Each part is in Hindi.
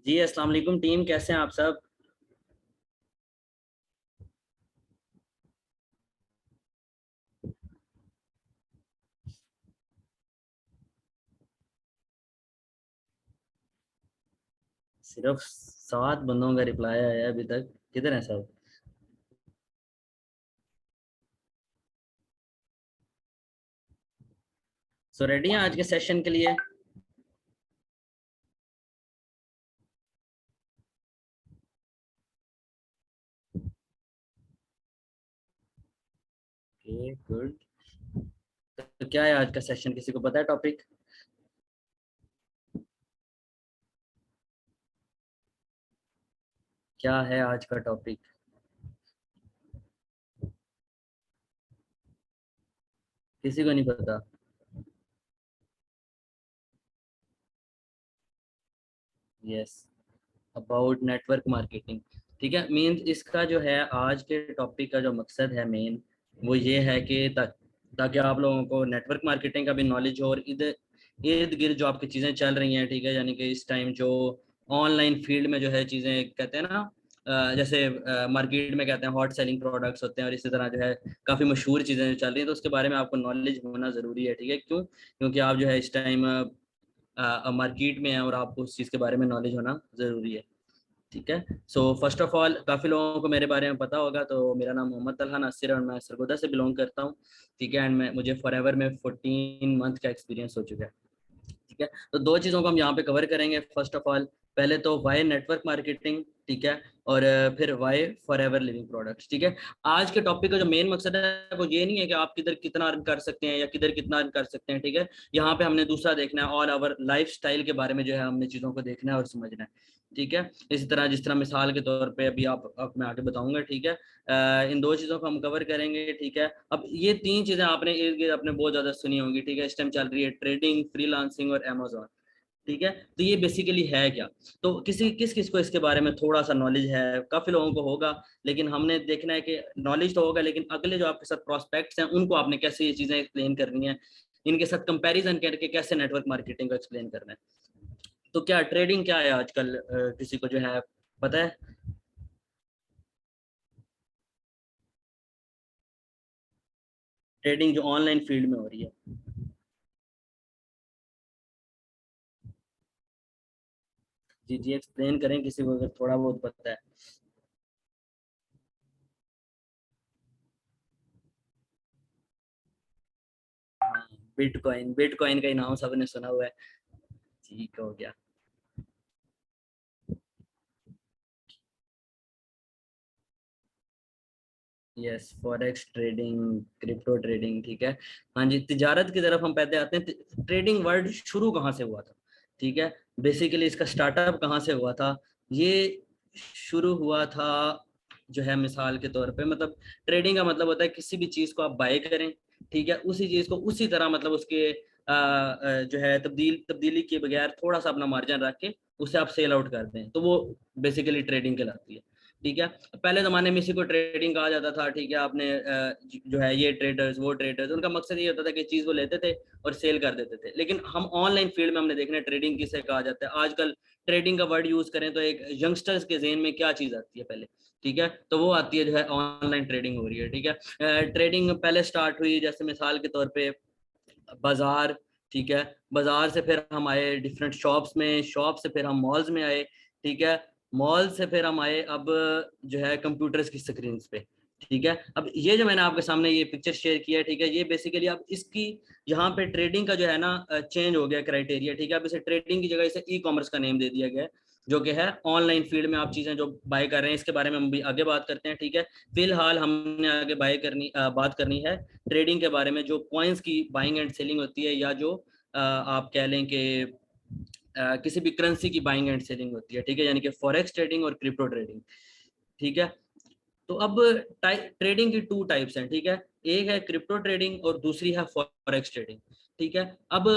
जी अस्सलाम वालेकुम टीम, कैसे हैं आप सब। सिर्फ 7 बंदों का रिप्लाई आया है अभी तक। किधर है सब। सो रेडी हैं आज के सेशन के लिए। Okay good. तो क्या है आज का सेशन, किसी को पता है टॉपिक। क्या है आज का टॉपिक। किसी को नहीं पता। Yes, about network marketing. ठीक है, मीन्स इसका जो है आज के टॉपिक का जो मकसद है मेन, वो ये है कि ताकि आप लोगों को नेटवर्क मार्केटिंग का भी नॉलेज हो, और इधर इर्द गिर्द जो आपकी चीज़ें चल रही हैं, ठीक है, यानी कि इस टाइम जो ऑनलाइन फील्ड में जो है चीज़ें कहते हैं ना, जैसे मार्केट में कहते हैं हॉट सेलिंग प्रोडक्ट्स होते हैं, और इसी तरह जो है काफ़ी मशहूर चीज़ें जो चल रही हैं, तो उसके बारे में आपको नॉलेज होना ज़रूरी है। ठीक है, क्यों? क्योंकि आप जो है इस टाइम मार्केट में है और आपको उस चीज़ के बारे में नॉलेज होना ज़रूरी है। ठीक है, सो फर्स्ट ऑफ ऑल काफ़ी लोगों को मेरे बारे में पता होगा, तो मेरा नाम मोहम्मद तलहा नासिर है और मैं सरगोदा से बिलोंग करता हूँ। ठीक है, एंड मैं मुझे फॉरएवर में 14 मंथ का एक्सपीरियंस हो चुका है। ठीक है, तो दो चीज़ों को हम यहाँ पे कवर करेंगे। फर्स्ट ऑफ ऑल, पहले तो वाई नेटवर्क मार्केटिंग, ठीक है, और फिर वाई फॉरएवर लिविंग प्रोडक्ट्स। ठीक है, आज के टॉपिक का जो मेन मकसद है वो ये नहीं है कि आप किधर कितना अर्न कर सकते हैं या किधर कितना अर्न कर सकते हैं। ठीक है, यहाँ पे हमने दूसरा देखना है, और आवर लाइफ स्टाइल के बारे में जो है हमने चीज़ों को देखना है और समझना है। ठीक है, इसी तरह जिस तरह मिसाल के तौर पे अभी आप मैं आगे बताऊंगा। ठीक है, इन दो चीज़ों को हम कवर करेंगे। ठीक है, अब ये तीन चीज़ें आपने इर्द गिर्द आपने बहुत ज़्यादा सुनी होंगी। ठीक है, इस टाइम चल रही है ट्रेडिंग, फ्रीलांसिंग और अमेजोन। ठीक है, तो ये बेसिकली है क्या। तो किस किस को इसके बारे में थोड़ा सा नॉलेज है, काफ़ी लोगों को होगा, लेकिन हमने देखना है कि नॉलेज तो होगा, लेकिन अगले जो आपके साथ प्रोस्पेक्ट्स हैं उनको आपने कैसे ये चीज़ें एक्सप्लेन करनी है, इनके साथ कंपैरिजन करके कैसे नेटवर्क मार्केटिंग को एक्सप्लेन करना है। तो क्या ट्रेडिंग क्या है आजकल, किसी को जो है पता है। ट्रेडिंग जो ऑनलाइन फील्ड में हो रही है। जी जी, एक्सप्लेन करें किसी को अगर थोड़ा बहुत पता है। हाँ, बिटकॉइन, बिटकॉइन का ही नाम सबने सुना हुआ है। ठीक हो गया। Yes, forex trading, crypto trading. ठीक है, हाँ जी, तिजारत की तरफ हम पहले आते हैं। ट्रेडिंग वर्ड शुरू कहाँ से हुआ था। ठीक है, बेसिकली इसका स्टार्टअप कहाँ से हुआ था। ये शुरू हुआ था जो है मिसाल के तौर पे, मतलब ट्रेडिंग का मतलब होता है किसी भी चीज़ को आप बाय करें। ठीक है, उसी चीज़ को उसी तरह, मतलब उसके जो है तब्दीली के बगैर थोड़ा सा अपना मार्जिन रख के उसे आप सेल आउट कर दें, तो वो बेसिकली ट्रेडिंग कहलाती है। ठीक है, पहले ज़माने में इसी को ट्रेडिंग कहा जाता था। ठीक है, आपने जो है ये ट्रेडर्स वो ट्रेडर्स, उनका मकसद ये होता था कि चीज़ वो लेते थे और सेल कर देते थे। लेकिन हम ऑनलाइन फील्ड में हमने देखना है ट्रेडिंग किसे कहा जाता है आजकल। ट्रेडिंग का वर्ड यूज़ करें तो एक यंगस्टर्स के जेहन में क्या चीज़ आती है पहले। ठीक है, तो वो आती है जो है ऑनलाइन ट्रेडिंग हो रही है। ठीक है, ट्रेडिंग पहले स्टार्ट हुई जैसे मिसाल के तौर पे बाजार। ठीक है, बाजार से फिर हम आए डिफरेंट शॉप्स में, शॉप से फिर हम मॉल्स में आए। ठीक है, मॉल से फिर हम आए अब जो है कंप्यूटर्स की स्क्रीन पे। ठीक है, अब ये जो मैंने आपके सामने ये पिक्चर शेयर किया है, ठीक है, ये बेसिकली अब इसकी यहाँ पे ट्रेडिंग का जो है ना चेंज हो गया क्राइटेरिया। ठीक है, अब इसे ट्रेडिंग की जगह इसे ई कॉमर्स का नेम दे दिया गया है, जो कि है ऑनलाइन फील्ड में आप चीज़ें जो बाय कर रहे हैं। इसके बारे में हम भी आगे बात करते हैं। ठीक है, फिलहाल हमने आगे बात करनी है ट्रेडिंग के बारे में, जो कॉइन्स की बाइंग एंड सेलिंग होती है, या जो आप कह लें कि किसी भी करेंसी की बाइंग एंड सेलिंग होती है। ठीक है, यानी कि फॉरेक्स ट्रेडिंग और क्रिप्टो ट्रेडिंग। ठीक है, तो अब ट्रेडिंग की टू टाइप्स हैं। ठीक है, एक है क्रिप्टो ट्रेडिंग और दूसरी है फॉरेक्स ट्रेडिंग। ठीक है, अब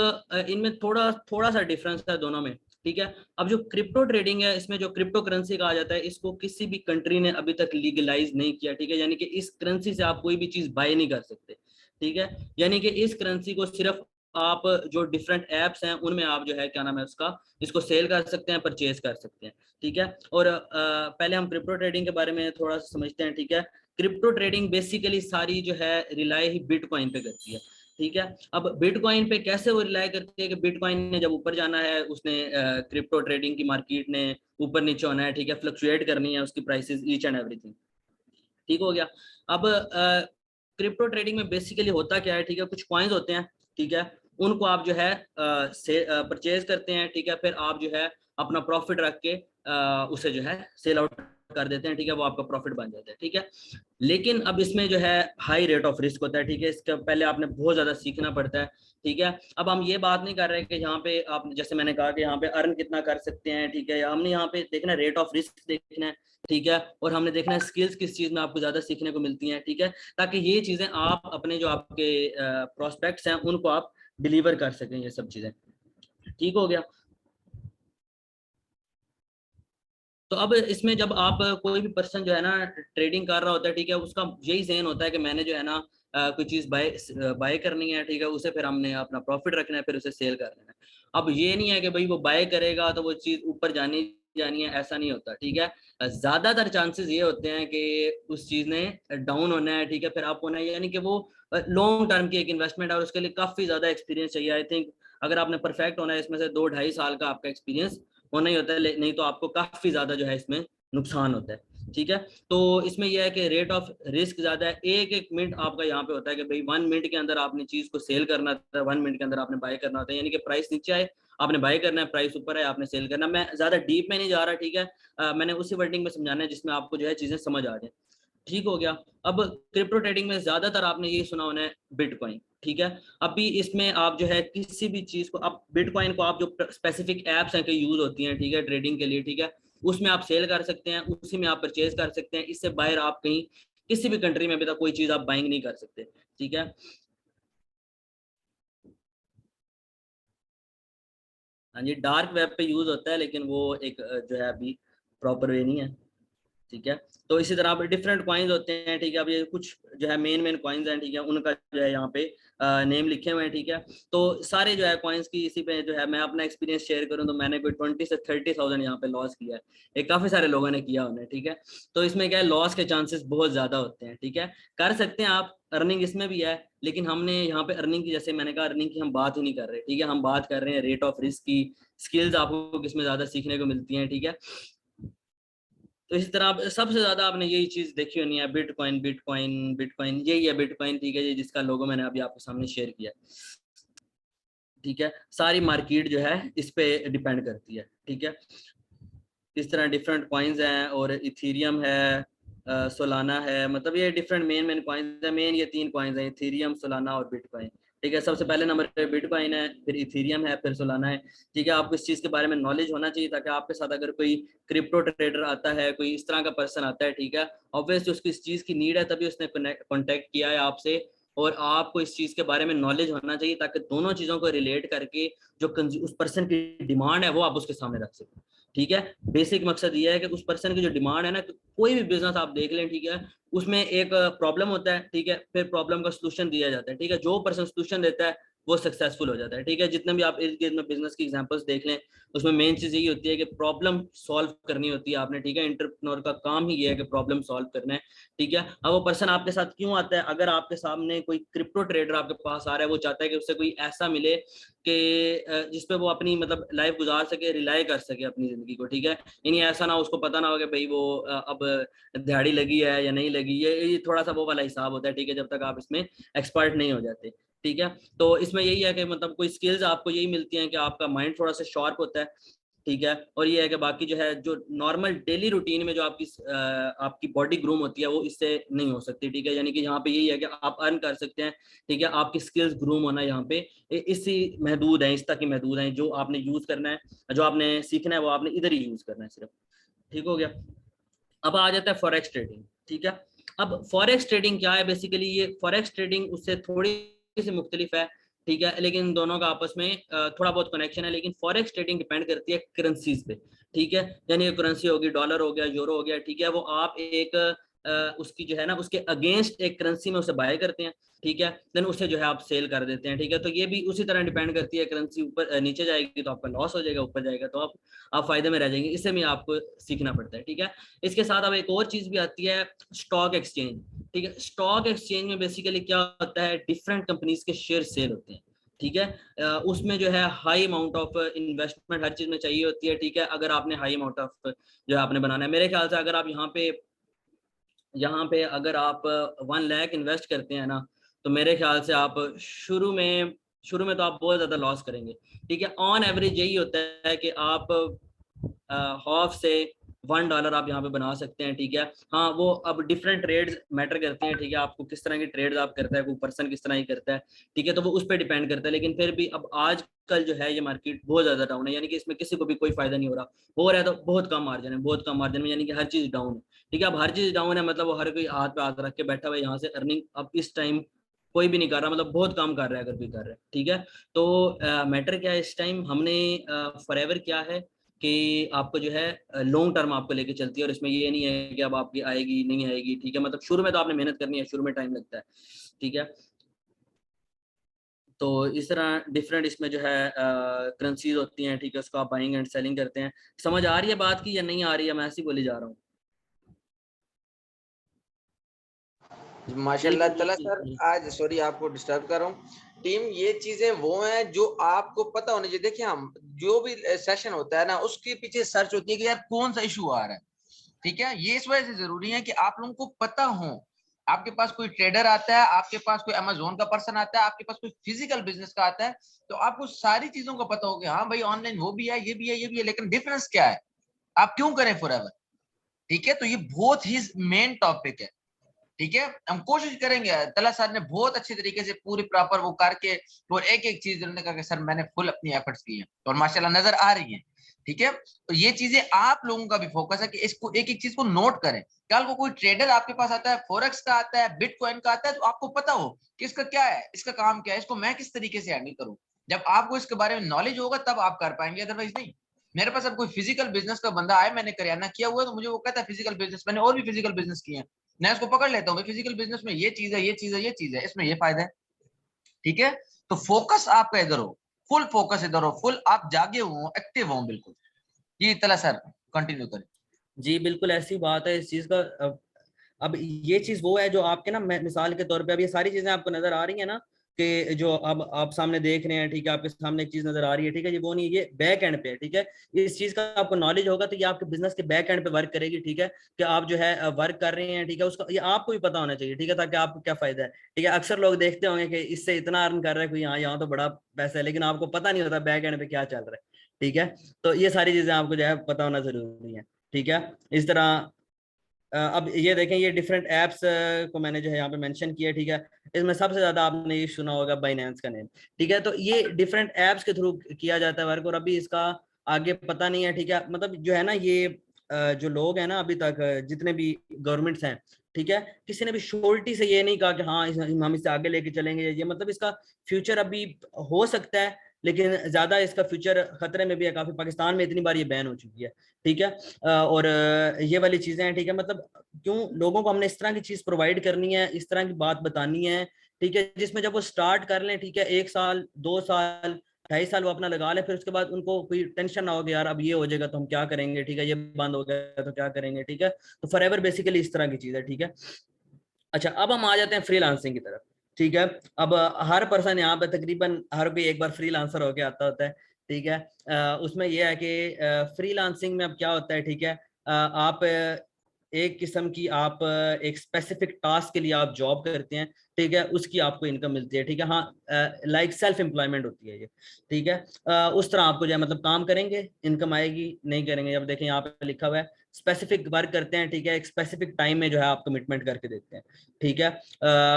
इनमें थोड़ा थोड़ा सा डिफरेंस है दोनों में। ठीक है, अब जो क्रिप्टो ट्रेडिंग है, इसमें जो क्रिप्टो करेंसी कहा जाता है, इसको किसी भी कंट्री ने अभी तक लीगलाइज नहीं किया। ठीक है, यानी कि इस करेंसी से आप कोई भी चीज बाय नहीं कर सकते। ठीक है, यानी कि इस करेंसी को सिर्फ आप जो डिफरेंट एप्स हैं उनमें आप जो है क्या नाम है उसका, इसको सेल कर सकते हैं, परचेज कर सकते हैं, ठीक है। और पहले हम क्रिप्टो ट्रेडिंग के बारे में थोड़ा सा समझते हैं, ठीक है। क्रिप्टो ट्रेडिंग बेसिकली सारी जो है रिलाई ही बिटकॉइन पे करती है, ठीक है। अब बिटकॉइन पे कैसे वो रिलाई करती है कि बिटकॉइन ने जब ऊपर जाना है, उसने क्रिप्टो ट्रेडिंग की मार्केट ने ऊपर नीचे होना है, ठीक है, फ्लक्चुएट करनी है उसकी प्राइसेस, ईच एंड एवरीथिंग, ठीक हो गया। अब क्रिप्टो ट्रेडिंग में बेसिकली होता क्या है, ठीक है, कुछ कॉइन्स होते हैं, ठीक है, उनको आप जो है परचेज करते हैं, ठीक है, फिर आप जो है अपना प्रॉफिट रख के उसे जो है सेल आउट कर देते हैं, ठीक है, वो आपका प्रॉफिट बन जाता है, ठीक है। लेकिन अब इसमें जो है हाई रेट ऑफ रिस्क होता है, ठीक है, इसके पहले आपने बहुत ज्यादा सीखना पड़ता है, ठीक है। अब हम ये बात नहीं कर रहे कि यहाँ पे आप, जैसे मैंने कहा कि यहाँ पे अर्न कितना कर सकते हैं, ठीक है, हमने यहाँ पे देखना रेट ऑफ रिस्क देखना है, ठीक है, और हमने देखना है स्किल्स किस चीज में आपको ज्यादा सीखने को मिलती हैं, ठीक है, ताकि ये चीजें आप अपने जो आपके प्रोस्पेक्ट्स हैं उनको आप डिलीवर कर सकें, ये सब चीजें, ठीक हो गया। तो अब इसमें जब आप कोई भी पर्सन जो है ना ट्रेडिंग कर रहा होता है, ठीक है, उसका यही ज़हन होता है कि मैंने जो है ना कोई चीज़ बाय बाय करनी है, ठीक है, उसे फिर हमने अपना प्रॉफिट रखना है, फिर उसे सेल कर देना है। अब ये नहीं है कि भाई वो बाय करेगा तो वो चीज़ ऊपर जानी जानी है, ऐसा नहीं होता, ठीक है। ज़्यादातर चांसेस ये होते हैं कि उस चीज़ ने डाउन होना है, ठीक है, फिर अप होना है, यानी कि वो लॉन्ग टर्म की एक इन्वेस्टमेंट है और उसके लिए काफ़ी ज़्यादा एक्सपीरियंस चाहिए। आई थिंक अगर आपने परफेक्ट होना है इसमें से 2-2.5 साल का आपका एक्सपीरियंस होना ही होता है, नहीं तो आपको काफी ज्यादा जो है इसमें नुकसान होता है, ठीक है। तो इसमें यह है कि रेट ऑफ रिस्क ज्यादा है, एक एक मिनट आपका यहाँ पे होता है कि भाई 1 मिनट के अंदर आपने चीज को सेल करना होता है, 1 मिनट के अंदर आपने बाय करना होता है, यानी कि प्राइस नीचे आए आपने बाय करना है, प्राइस ऊपर है आपने सेल करना। मैं ज्यादा डीप में नहीं जा रहा, ठीक है, मैंने उसी वर्डिंग में समझाना है जिसमें आपको जो है चीजें समझ आ जाए, ठीक हो गया। अब क्रिप्टो ट्रेडिंग में ज्यादातर आपने ये सुना होना है बिटकॉइन, ठीक है। अभी इसमें आप जो है किसी भी चीज को, आप बिटकॉइन को आप जो स्पेसिफिक एप्स हैं कि यूज होती हैं, ठीक है, ट्रेडिंग के लिए, ठीक है, उसमें आप सेल कर सकते हैं, उसी में आप परचेज कर सकते हैं, इससे बाहर आप कहीं किसी भी कंट्री में भी तो कोई चीज आप बाइंग नहीं कर सकते, ठीक है। हाँ जी, डार्क वेब पे यूज होता है, लेकिन वो एक जो है अभी प्रॉपर वे नहीं है, ठीक है। तो इसी तरह पे डिफरेंट कॉइन्स होते हैं, ठीक है। अब ये कुछ जो है मेन मेन कॉइन्स हैं, ठीक है, उनका जो है यहाँ पे नेम लिखे हुए हैं, ठीक है। तो सारे जो है कॉइन्स की इसी पे जो है मैं अपना एक्सपीरियंस शेयर करूँ तो मैंने कोई 20 से 30 थाउजेंड यहाँ पे लॉस किया है, ये काफी सारे लोगों ने किया उन्हें, ठीक है। तो इसमें क्या है, लॉस के चांसेस बहुत ज्यादा होते हैं, ठीक है। कर सकते हैं आप, अर्निंग इसमें भी है, लेकिन हमने यहाँ पे अर्निंग की, जैसे मैंने कहा, अर्निंग की हम बात ही नहीं कर रहे, ठीक है, हम बात कर रहे हैं रेट ऑफ रिस्क की, स्किल्स आपको किसमें ज्यादा सीखने को मिलती हैं, ठीक है। तो इसी तरह सबसे ज्यादा आपने यही चीज देखी होनी है, बिटकॉइन बिटकॉइन बिटकॉइन, यही है बिटकॉइन, ठीक है, ये जिसका लोगो मैंने अभी आपके सामने शेयर किया, ठीक है। सारी मार्केट जो है इस पे डिपेंड करती है, ठीक है। इस तरह डिफरेंट कॉइन्स हैं, और इथीरियम है, सोलाना है, मतलब ये डिफरेंट मेन मेन कॉइन्स है। मेन ये 3 कॉइन्स हैं, इथीरियम, सोलाना और बिटकॉइन, ठीक है। सबसे पहले नंबर पे बिटकॉइन है, फिर इथीरियम है, फिर सोलाना है, ठीक है। आपको इस चीज़ के बारे में नॉलेज होना चाहिए ताकि आपके साथ अगर कोई क्रिप्टो ट्रेडर आता है, कोई इस तरह का पर्सन आता है, ठीक है, ऑब्वियसली उसको इस चीज़ की नीड है, तभी उसने कॉन्टेक्ट किया है आपसे, और आपको इस चीज़ के बारे में नॉलेज होना चाहिए ताकि दोनों चीज़ों को रिलेट करके जो उस पर्सन की डिमांड है वो आप उसके सामने रख सकें, ठीक है। बेसिक मकसद ये है कि उस पर्सन की जो डिमांड है ना, कोई भी बिजनेस आप देख लें, ठीक है, उसमें एक प्रॉब्लम होता है, ठीक है, फिर प्रॉब्लम का सोल्यूशन दिया जाता है, ठीक है, जो पर्सन सोल्यूशन देता है वो सक्सेसफुल हो जाता है, ठीक है। जितने भी आप इर्द गिर्द में बिजनेस की एग्जांपल्स देख लें, उसमें मेन चीज यही होती है कि प्रॉब्लम सॉल्व करनी होती है आपने, ठीक है। एंटरप्रेन्योर का काम ही ये है कि प्रॉब्लम सॉल्व करना है, ठीक है। अब वो पर्सन आपके साथ क्यों आता है, अगर आपके सामने कोई क्रिप्टो ट्रेडर आपके पास आ रहा है, वो चाहता है कि उससे कोई ऐसा मिले कि जिसपे वो अपनी मतलब लाइफ गुजार सके, रिलाई कर सके अपनी जिंदगी को, ठीक है। यानी ऐसा ना उसको पता ना हो कि भाई वो अब दिहाड़ी लगी है या नहीं लगी, ये थोड़ा सा वो वाला हिसाब होता है, ठीक है, जब तक आप इसमें एक्सपर्ट नहीं हो जाते, ठीक है। तो इसमें यही है कि मतलब कोई स्किल्स आपको यही मिलती हैं कि आपका माइंड थोड़ा सा शार्प होता है, ठीक है। और ये है कि बाकी जो है जो नॉर्मल डेली रूटीन में जो आपकी बॉडी ग्रूम होती है वो इससे नहीं हो सकती, ठीक है। यानी कि यहाँ पे यही है कि आप अर्न कर सकते हैं, ठीक है, आपकी स्किल्स ग्रूम होना यहाँ पे इसी महदूद है, इस तक ही महदूद है, जो आपने यूज करना है, जो आपने सीखना है वो आपने इधर ही यूज करना है सिर्फ, ठीक हो गया। अब आ जाता है फॉरेक्स ट्रेडिंग, ठीक है। अब फॉरेक्स ट्रेडिंग क्या है, बेसिकली ये फॉरेक्स ट्रेडिंग उससे थोड़ी सी मुख्तलिफ है, ठीक है, लेकिन दोनों का आपस में थोड़ा बहुत कनेक्शन है। लेकिन फॉरेक्स ट्रेडिंग डिपेंड करती है करेंसीज पे, ठीक है, यानी करेंसी होगी, डॉलर हो गया, यूरो हो गया, ठीक है, वो आप एक उसकी जो है ना उसके अगेंस्ट एक करेंसी में उसे बाय करते हैं, ठीक है, देन उसे जो है आप सेल कर देते हैं, ठीक है। तो ये भी उसी तरह डिपेंड करती है, करेंसी ऊपर नीचे जाएगी तो आपका लॉस हो जाएगा, ऊपर जाएगा तो आप फायदे में रह जाएंगे। इससे भी आपको सीखना पड़ता है, ठीक है। इसके साथ अब एक और चीज भी आती है, स्टॉक एक्सचेंज, ठीक है। स्टॉक एक्सचेंज में बेसिकली क्या होता है, डिफरेंट कंपनीज के शेयर सेल होते हैं, ठीक है। उसमें जो है हाई अमाउंट ऑफ इन्वेस्टमेंट हर चीज में चाहिए होती है, ठीक है। अगर आपने हाई अमाउंट ऑफ जो है आपने बनाना है, मेरे ख्याल से अगर आप यहाँ पे अगर आप 1 लाख इन्वेस्ट करते हैं ना, तो मेरे ख्याल से आप शुरू में तो आप बहुत ज्यादा लॉस करेंगे, ठीक है। ऑन एवरेज यही होता है कि आप हाफ से $1 आप यहाँ पे बना सकते हैं, ठीक है। हाँ, वो अब डिफरेंट ट्रेड्स मैटर करते हैं, ठीक है। आपको किस तरह की ट्रेड्स आप करता है, कोई पर्सन किस तरह की करता है, ठीक है, तो वो उस पर डिपेंड करता है। लेकिन फिर भी अब आजकल जो है ये मार्केट बहुत ज्यादा डाउन है, यानी कि इसमें किसी को भी कोई फायदा नहीं हो रहा है तो बहुत कम मार्जिन है, बहुत कम मार्जिन में, यानी कि हर चीज डाउन है, ठीक है। अब हर चीज डाउन है मतलब वो हर कोई हाथ पे हाथ रख के बैठा हुआ है, यहाँ से अर्निंग अब इस टाइम कोई भी नहीं कर रहा, मतलब बहुत कम कर रहा है अगर कोई कर रहा है, ठीक है। तो मैटर क्या है, इस टाइम हमने फॉरएवर क्या है कि आपको जो है लॉन्ग टर्म आपको लेके चलती है, और इसमें ये नहीं है कि अब आपकी आएगी नहीं आएगी, ठीक है। मतलब शुरू में तो आपने मेहनत करनी है, शुरू में टाइम लगता है, ठीक है। तो इस तरह डिफरेंट इसमें जो है करेंसीज होती हैं, ठीक है, उसको आप बाइंग एंड सेलिंग करते हैं। समझ आ रही है बात की या नहीं आ रही है, मैं ऐसी बोली जा रहा हूँ। माशाल्लाह तला सर, आज सॉरी आपको डिस्टर्ब कर रहा हूँ। टीम, ये चीजें वो हैं जो आपको पता होनी चाहिए। देखिए, हम जो भी सेशन होता है ना, उसके पीछे सर्च होती है कि यार कौन सा इशू आ रहा है, ठीक है। ये इस वजह से जरूरी है कि आप लोगों को पता हो। आपके पास कोई ट्रेडर आता है, आपके पास कोई अमेजोन का पर्सन आता है, आपके पास कोई फिजिकल बिजनेस का आता है, तो आपको सारी चीजों का पता हो कि हाँ भाई ऑनलाइन वो भी है, ये भी है, ये भी है, लेकिन डिफरेंस क्या है, आप क्यों करें फॉरएवर, ठीक है। तो ये बहुत ही मेन टॉपिक है, ठीक है। हम कोशिश करेंगे। तला सर ने बहुत अच्छे तरीके से पूरी प्रॉपर वो करके और एक एक चीज उन्होंने कहा कि सर मैंने फुल अपनी एफर्ट्स की है और माशाल्लाह नजर आ रही है, ठीक है। तो ये चीजें आप लोगों का भी फोकस है कि इसको एक एक चीज को नोट करें। कल को कोई ट्रेडर आपके पास आता है, फॉरेक्स का आता है, बिटकॉइन का आता है, तो आपको पता हो कि इसका क्या है, इसका काम क्या है, इसको मैं किस तरीके से हैंडल करूं। जब आपको इसके बारे में नॉलेज होगा तब आप कर पाएंगे, अदरवाइज नहीं। मेरे पास अब कोई फिजिकल बिजनेस का बंदा आए, मैंने करियाना किया हुआ है, तो मुझे वो कहता है फिजिकल बिजनेस, मैंने और भी फिजिकल बिजनेस किए हैं, मैं उसको पकड़ लेता हूँ, फिजिकल बिजनेस में ये चीज है, ये चीज है, ये चीज है, इसमें ये फायदा है, ठीक है। तो फोकस आपका इधर हो, फुल फोकस इधर हो, फुल आप जागे हो, एक्टिव हो बिल्कुल। जी तला सर, कंटिन्यू करें। जी बिल्कुल ऐसी बात है इस चीज का। अब ये चीज वो है जो आपके ना, मिसाल के तौर पे अब ये सारी चीजें आपको नजर आ रही है ना, कि जो अब आप सामने देख रहे हैं, ठीक है, आपके सामने एक चीज नजर आ रही है, ठीक है, ये वो नहीं, ये बैक एंड पे है, ठीक है। इस चीज का आपको नॉलेज होगा तो ये आपके बिजनेस के बैक एंड पे वर्क करेगी, ठीक है, कि आप जो है वर्क कर रहे हैं, ठीक है, उसका ये आपको भी पता होना चाहिए, ठीक है, ताकि आपको क्या फायदा है, ठीक है। अक्सर लोग देखते होंगे कि इससे इतना अर्न कर रहा है कोई, यहाँ तो बड़ा पैसा है, लेकिन आपको पता नहीं होता बैक एंड पे क्या चल रहा है, ठीक है। तो ये सारी चीजें आपको जो है पता होना जरूरी है, ठीक है। इस तरह अब ये देखें, ये डिफरेंट एप्स को मैंने जो है यहाँ पे मेंशन किया, ठीक है। इसमें सबसे ज्यादा आपने ये सुना होगा बाइनेंस का नेम, ठीक है। तो ये डिफरेंट एप्स के थ्रू किया जाता है वर्क, और अभी इसका आगे पता नहीं है, ठीक है। मतलब जो है ना ये जो लोग हैं ना अभी तक जितने भी गवर्नमेंट्स हैं, ठीक है, किसी ने भी श्योरिटी से ये नहीं कहा कि हाँ हम इससे आगे लेके चलेंगे, ये मतलब इसका फ्यूचर अभी हो सकता है, लेकिन ज्यादा इसका फ्यूचर खतरे में भी है काफी। पाकिस्तान में इतनी बार ये बैन हो चुकी है, ठीक है। और ये वाली चीजें हैं, ठीक है। मतलब क्यों लोगों को हमने इस तरह की चीज प्रोवाइड करनी है, इस तरह की बात बतानी है, ठीक है, जिसमें जब वो स्टार्ट कर लें, ठीक है, 1 साल 2 साल 2.5 साल वो अपना लगा ले, फिर उसके बाद उनको कोई टेंशन ना हो कि यार अब ये हो जाएगा तो हम क्या करेंगे, ठीक है, ये बंद हो गया तो क्या करेंगे, ठीक है। तो फॉरएवर बेसिकली इस तरह की चीज है, ठीक है। अच्छा, अब हम आ जाते हैं फ्रीलांसिंग की तरफ, ठीक है। अब हर पर्सन यहाँ पे तकरीबन हर कोई एक बार फ्रीलांसर होके आता होता है, ठीक है। उसमें यह है कि फ्रीलांसिंग में अब क्या होता है, ठीक है, आप एक किस्म की आप एक स्पेसिफिक टास्क के लिए आप जॉब करते हैं, ठीक है, उसकी आपको इनकम मिलती है, ठीक है। हाँ, लाइक सेल्फ एम्प्लॉयमेंट होती है ये, ठीक है। उस तरह आपको जो है मतलब काम करेंगे, इनकम आएगी, नहीं करेंगे। अब देखें यहाँ पे लिखा हुआ है स्पेसिफिक वर्क करते हैं, ठीक है, एक स्पेसिफिक टाइम में जो है आप कमिटमेंट करके देते हैं, ठीक है।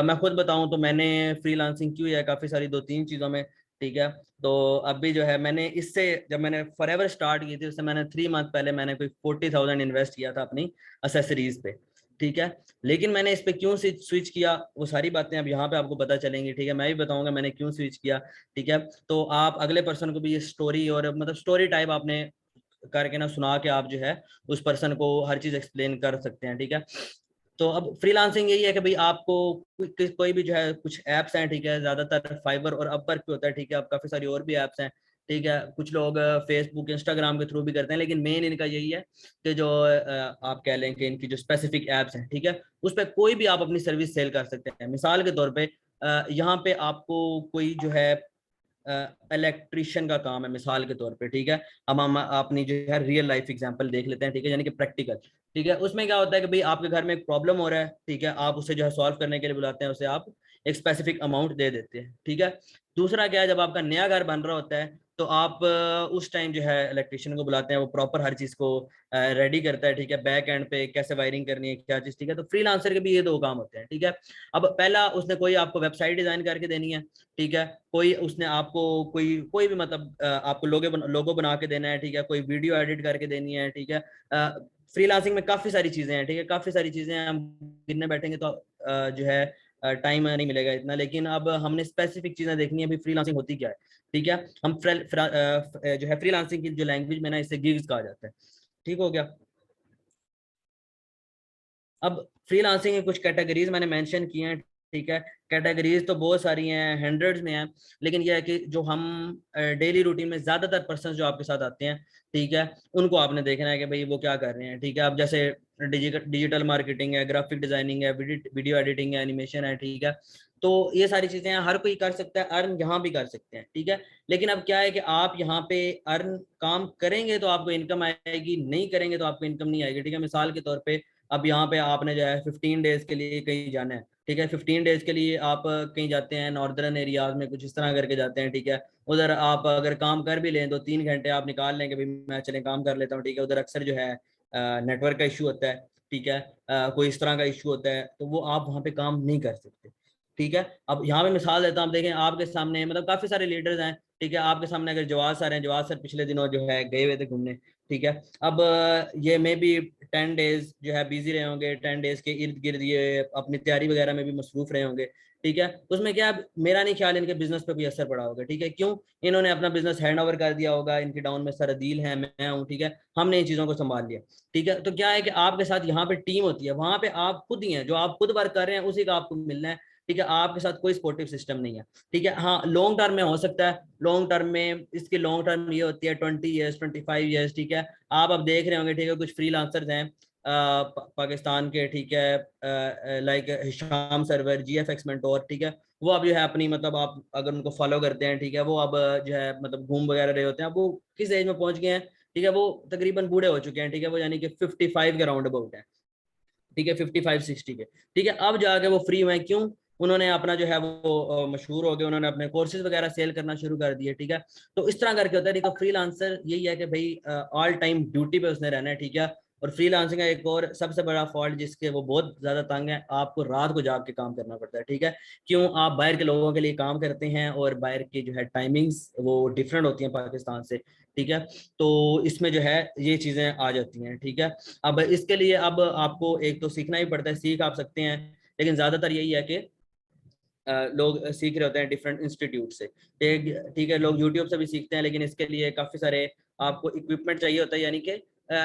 मैं खुद बताऊं तो मैंने फ्रीलांसिंग की है काफी सारी, 2-3 चीजों में, ठीक है। तो अभी जो है मैंने इससे जब मैंने फॉरएवर स्टार्ट की थी, उससे मैंने 3 मंथ पहले मैंने कोई 40,000 इन्वेस्ट किया था अपनी असेसरीज पे, ठीक है। लेकिन मैंने इस पे क्यों स्विच किया, वो सारी बातें अब यहाँ पे आपको पता चलेंगी, ठीक है। मैं भी बताऊंगा मैंने क्यों स्विच किया, ठीक है। तो आप अगले पर्सन को भी ये स्टोरी और मतलब स्टोरी टाइप आपने करके ना सुना के आप जो है उस पर्सन को हर चीज एक्सप्लेन कर सकते हैं, ठीक है। तो अब फ्रीलांसिंग यही है कि भाई आपको कोई भी जो है कुछ एप्स हैं, ठीक है, ज्यादातर फाइवर और अपवर्क पे होता है, ठीक है, अब काफी सारी और भी एप्स हैं, ठीक है, कुछ लोग फेसबुक इंस्टाग्राम के थ्रू भी करते हैं, लेकिन मेन इनका यही है कि जो आप कह लें कि इनकी जो स्पेसिफिक एप्स हैं, ठीक है, उस पर कोई भी आप अपनी सर्विस सेल कर सकते हैं। मिसाल के तौर पे यहाँ पे आपको कोई जो है इलेक्ट्रिशियन का काम है मिसाल के तौर पे, ठीक है, अब हम अपनी जो है रियल लाइफ एग्जांपल देख लेते हैं, ठीक है, यानी कि प्रैक्टिकल, ठीक है, उसमें क्या होता है कि भाई आपके घर में एक प्रॉब्लम हो रहा है, ठीक है, आप उसे जो है सॉल्व करने के लिए बुलाते हैं, उसे आप एक स्पेसिफिक अमाउंट दे देते हैं, ठीक है। दूसरा क्या है, जब आपका नया घर बन रहा होता है तो आप उस टाइम जो है इलेक्ट्रिशियन को बुलाते हैं, वो प्रॉपर हर चीज को रेडी करता है, ठीक है, बैक एंड पे कैसे वायरिंग करनी है क्या चीज, ठीक है। तो फ्रीलांसर के भी ये दो काम होते हैं, ठीक है। अब पहला उसने कोई आपको वेबसाइट डिजाइन करके देनी है, ठीक है, कोई उसने आपको कोई भी मतलब आपको लोगो बना के देना है, ठीक है, कोई वीडियो एडिट करके देनी है, ठीक है। फ्रीलांसिंग में काफी सारी चीजें हैं, ठीक है, काफी सारी चीजें हैं, हम गिनने बैठेंगे तो जो है टाइम नहीं मिलेगा इतना, लेकिन अब हमने स्पेसिफिक चीजें देखनी है, फ्रीलांसिंग होती क्या है, ठीक है। हम जो है फ्रीलांसिंग की जो लैंग्वेज में ना इसे गिग्स कहा जाता है, ठीक हो गया। अब फ्रीलांसिंग की कुछ कैटेगरीज मैंने मेंशन की हैं, ठीक है, कैटेगरीज तो बहुत सारी हैं, हंड्रेड्स में हैं, लेकिन यह है कि जो हम डेली रूटीन में ज्यादातर पर्सन जो आपके साथ आते हैं, ठीक है, उनको आपने देखना है कि भाई वो क्या कर रहे हैं, ठीक है। अब जैसे डिजिटल मार्केटिंग है, ग्राफिक डिजाइनिंग है, वीडियो एडिटिंग है, एनिमेशन है, ठीक है, तो ये सारी चीजें हैं, हर कोई कर सकता है, अर्न यहाँ भी कर सकते हैं, ठीक है। लेकिन अब क्या है कि आप यहाँ पे अर्न काम करेंगे तो आपको इनकम आएगी, नहीं करेंगे तो आपको इनकम नहीं आएगी, ठीक है। मिसाल के तौर पे अब यहाँ पे आपने जो है 15 डेज के लिए कहीं जाना है, ठीक है, 15 डेज के लिए आप कहीं जाते हैं नॉर्दर्न एरियाज में, कुछ इस तरह करके जाते हैं, ठीक है। उधर आप अगर काम कर भी लें तो 3 घंटे आप निकाल लें कि भाई मैं चले काम कर लेता हूँ, ठीक है। उधर अक्सर जो है नेटवर्क का इशू होता है, ठीक है, कोई इस तरह का इशू होता है, तो वो आप वहाँ पे काम नहीं कर सकते, ठीक है। अब यहाँ पे मिसाल देता हूँ, आप देखें आपके सामने मतलब काफी सारे लीडर्स हैं, ठीक है, आपके सामने अगर जवाद सर हैं, जवाद सर पिछले दिनों जो है गए हुए थे घूमने, ठीक है। अब ये मे भी 10 डेज जो है बिजी रहे होंगे, 10 डेज के इर्द गिर्द ये अपनी तैयारी वगैरह में भी मसरूफ रहे होंगे, ठीक है। उसमें क्या मेरा नहीं ख्याल इनके बिजनेस पे कोई असर पड़ा होगा, ठीक है, क्यों, इन्होंने अपना बिजनेस हैंड ओवर कर दिया होगा, इनकी डाउन में सरदील है, मैं हूँ, ठीक है, हमने इन चीजों को संभाल लिया, ठीक है। तो क्या है कि आपके साथ यहाँ पे टीम होती है, वहां पे आप खुद ही हैं, जो आप खुद वर्क कर रहे हैं उसी का आपको मिलना है, ठीक है, आपके साथ कोई सपोर्टिव सिस्टम नहीं है, ठीक है। हाँ लॉन्ग टर्म में हो सकता है, लॉन्ग टर्म में इसकी लॉन्ग टर्म ये होती है 20 ईयर्स 25 ईयर्स, ठीक है। आप अब देख रहे होंगे, ठीक है, कुछ फ्रीलांसर्स हैं पाकिस्तान के, ठीक है, like Hisham server, GFX mentor, ठीक है, वो अब जो है अपनी मतलब आप अगर उनको फॉलो करते हैं, ठीक है, वो अब जो है मतलब घूम वगैरह रहे होते हैं, अब वो किस एज में पहुंच गए हैं, ठीक है, वो तकरीबन बूढ़े हो चुके हैं, ठीक है, वो यानी कि 55 के राउंड अबाउट है, ठीक है, 55-60 के, ठीक है। अब जाके वो फ्री हुए, क्यों, उन्होंने अपना जो है वो मशहूर हो गए, उन्होंने अपने कोर्सेज वगैरह सेल करना शुरू कर दिए, ठीक है। तो इस तरह करके होता है, ठीक है। फ्रीलांसर यही है कि भाई ऑल टाइम ड्यूटी पे उसने रहना है, ठीक है। और फ्रीलांसिंग का एक और सबसे बड़ा फॉल्ट जिसके वो बहुत ज्यादा तंग है, आपको रात को जाग के काम करना पड़ता है, ठीक है। क्यों, आप बाहर के लोगों के लिए काम करते हैं और बाहर की जो है टाइमिंग्स वो डिफरेंट होती हैं पाकिस्तान से, ठीक है। तो इसमें जो है ये चीजें आ जाती हैं, ठीक है। अब इसके लिए अब आपको एक तो सीखना ही पड़ता है, सीख आप सकते हैं, लेकिन ज्यादातर यही है कि लोग सीख रहे होते हैं डिफरेंट इंस्टीट्यूट से, ठीक है, लोग यूट्यूब से भी सीखते हैं, लेकिन इसके लिए काफी सारे आपको इक्विपमेंट चाहिए होता है, यानी कि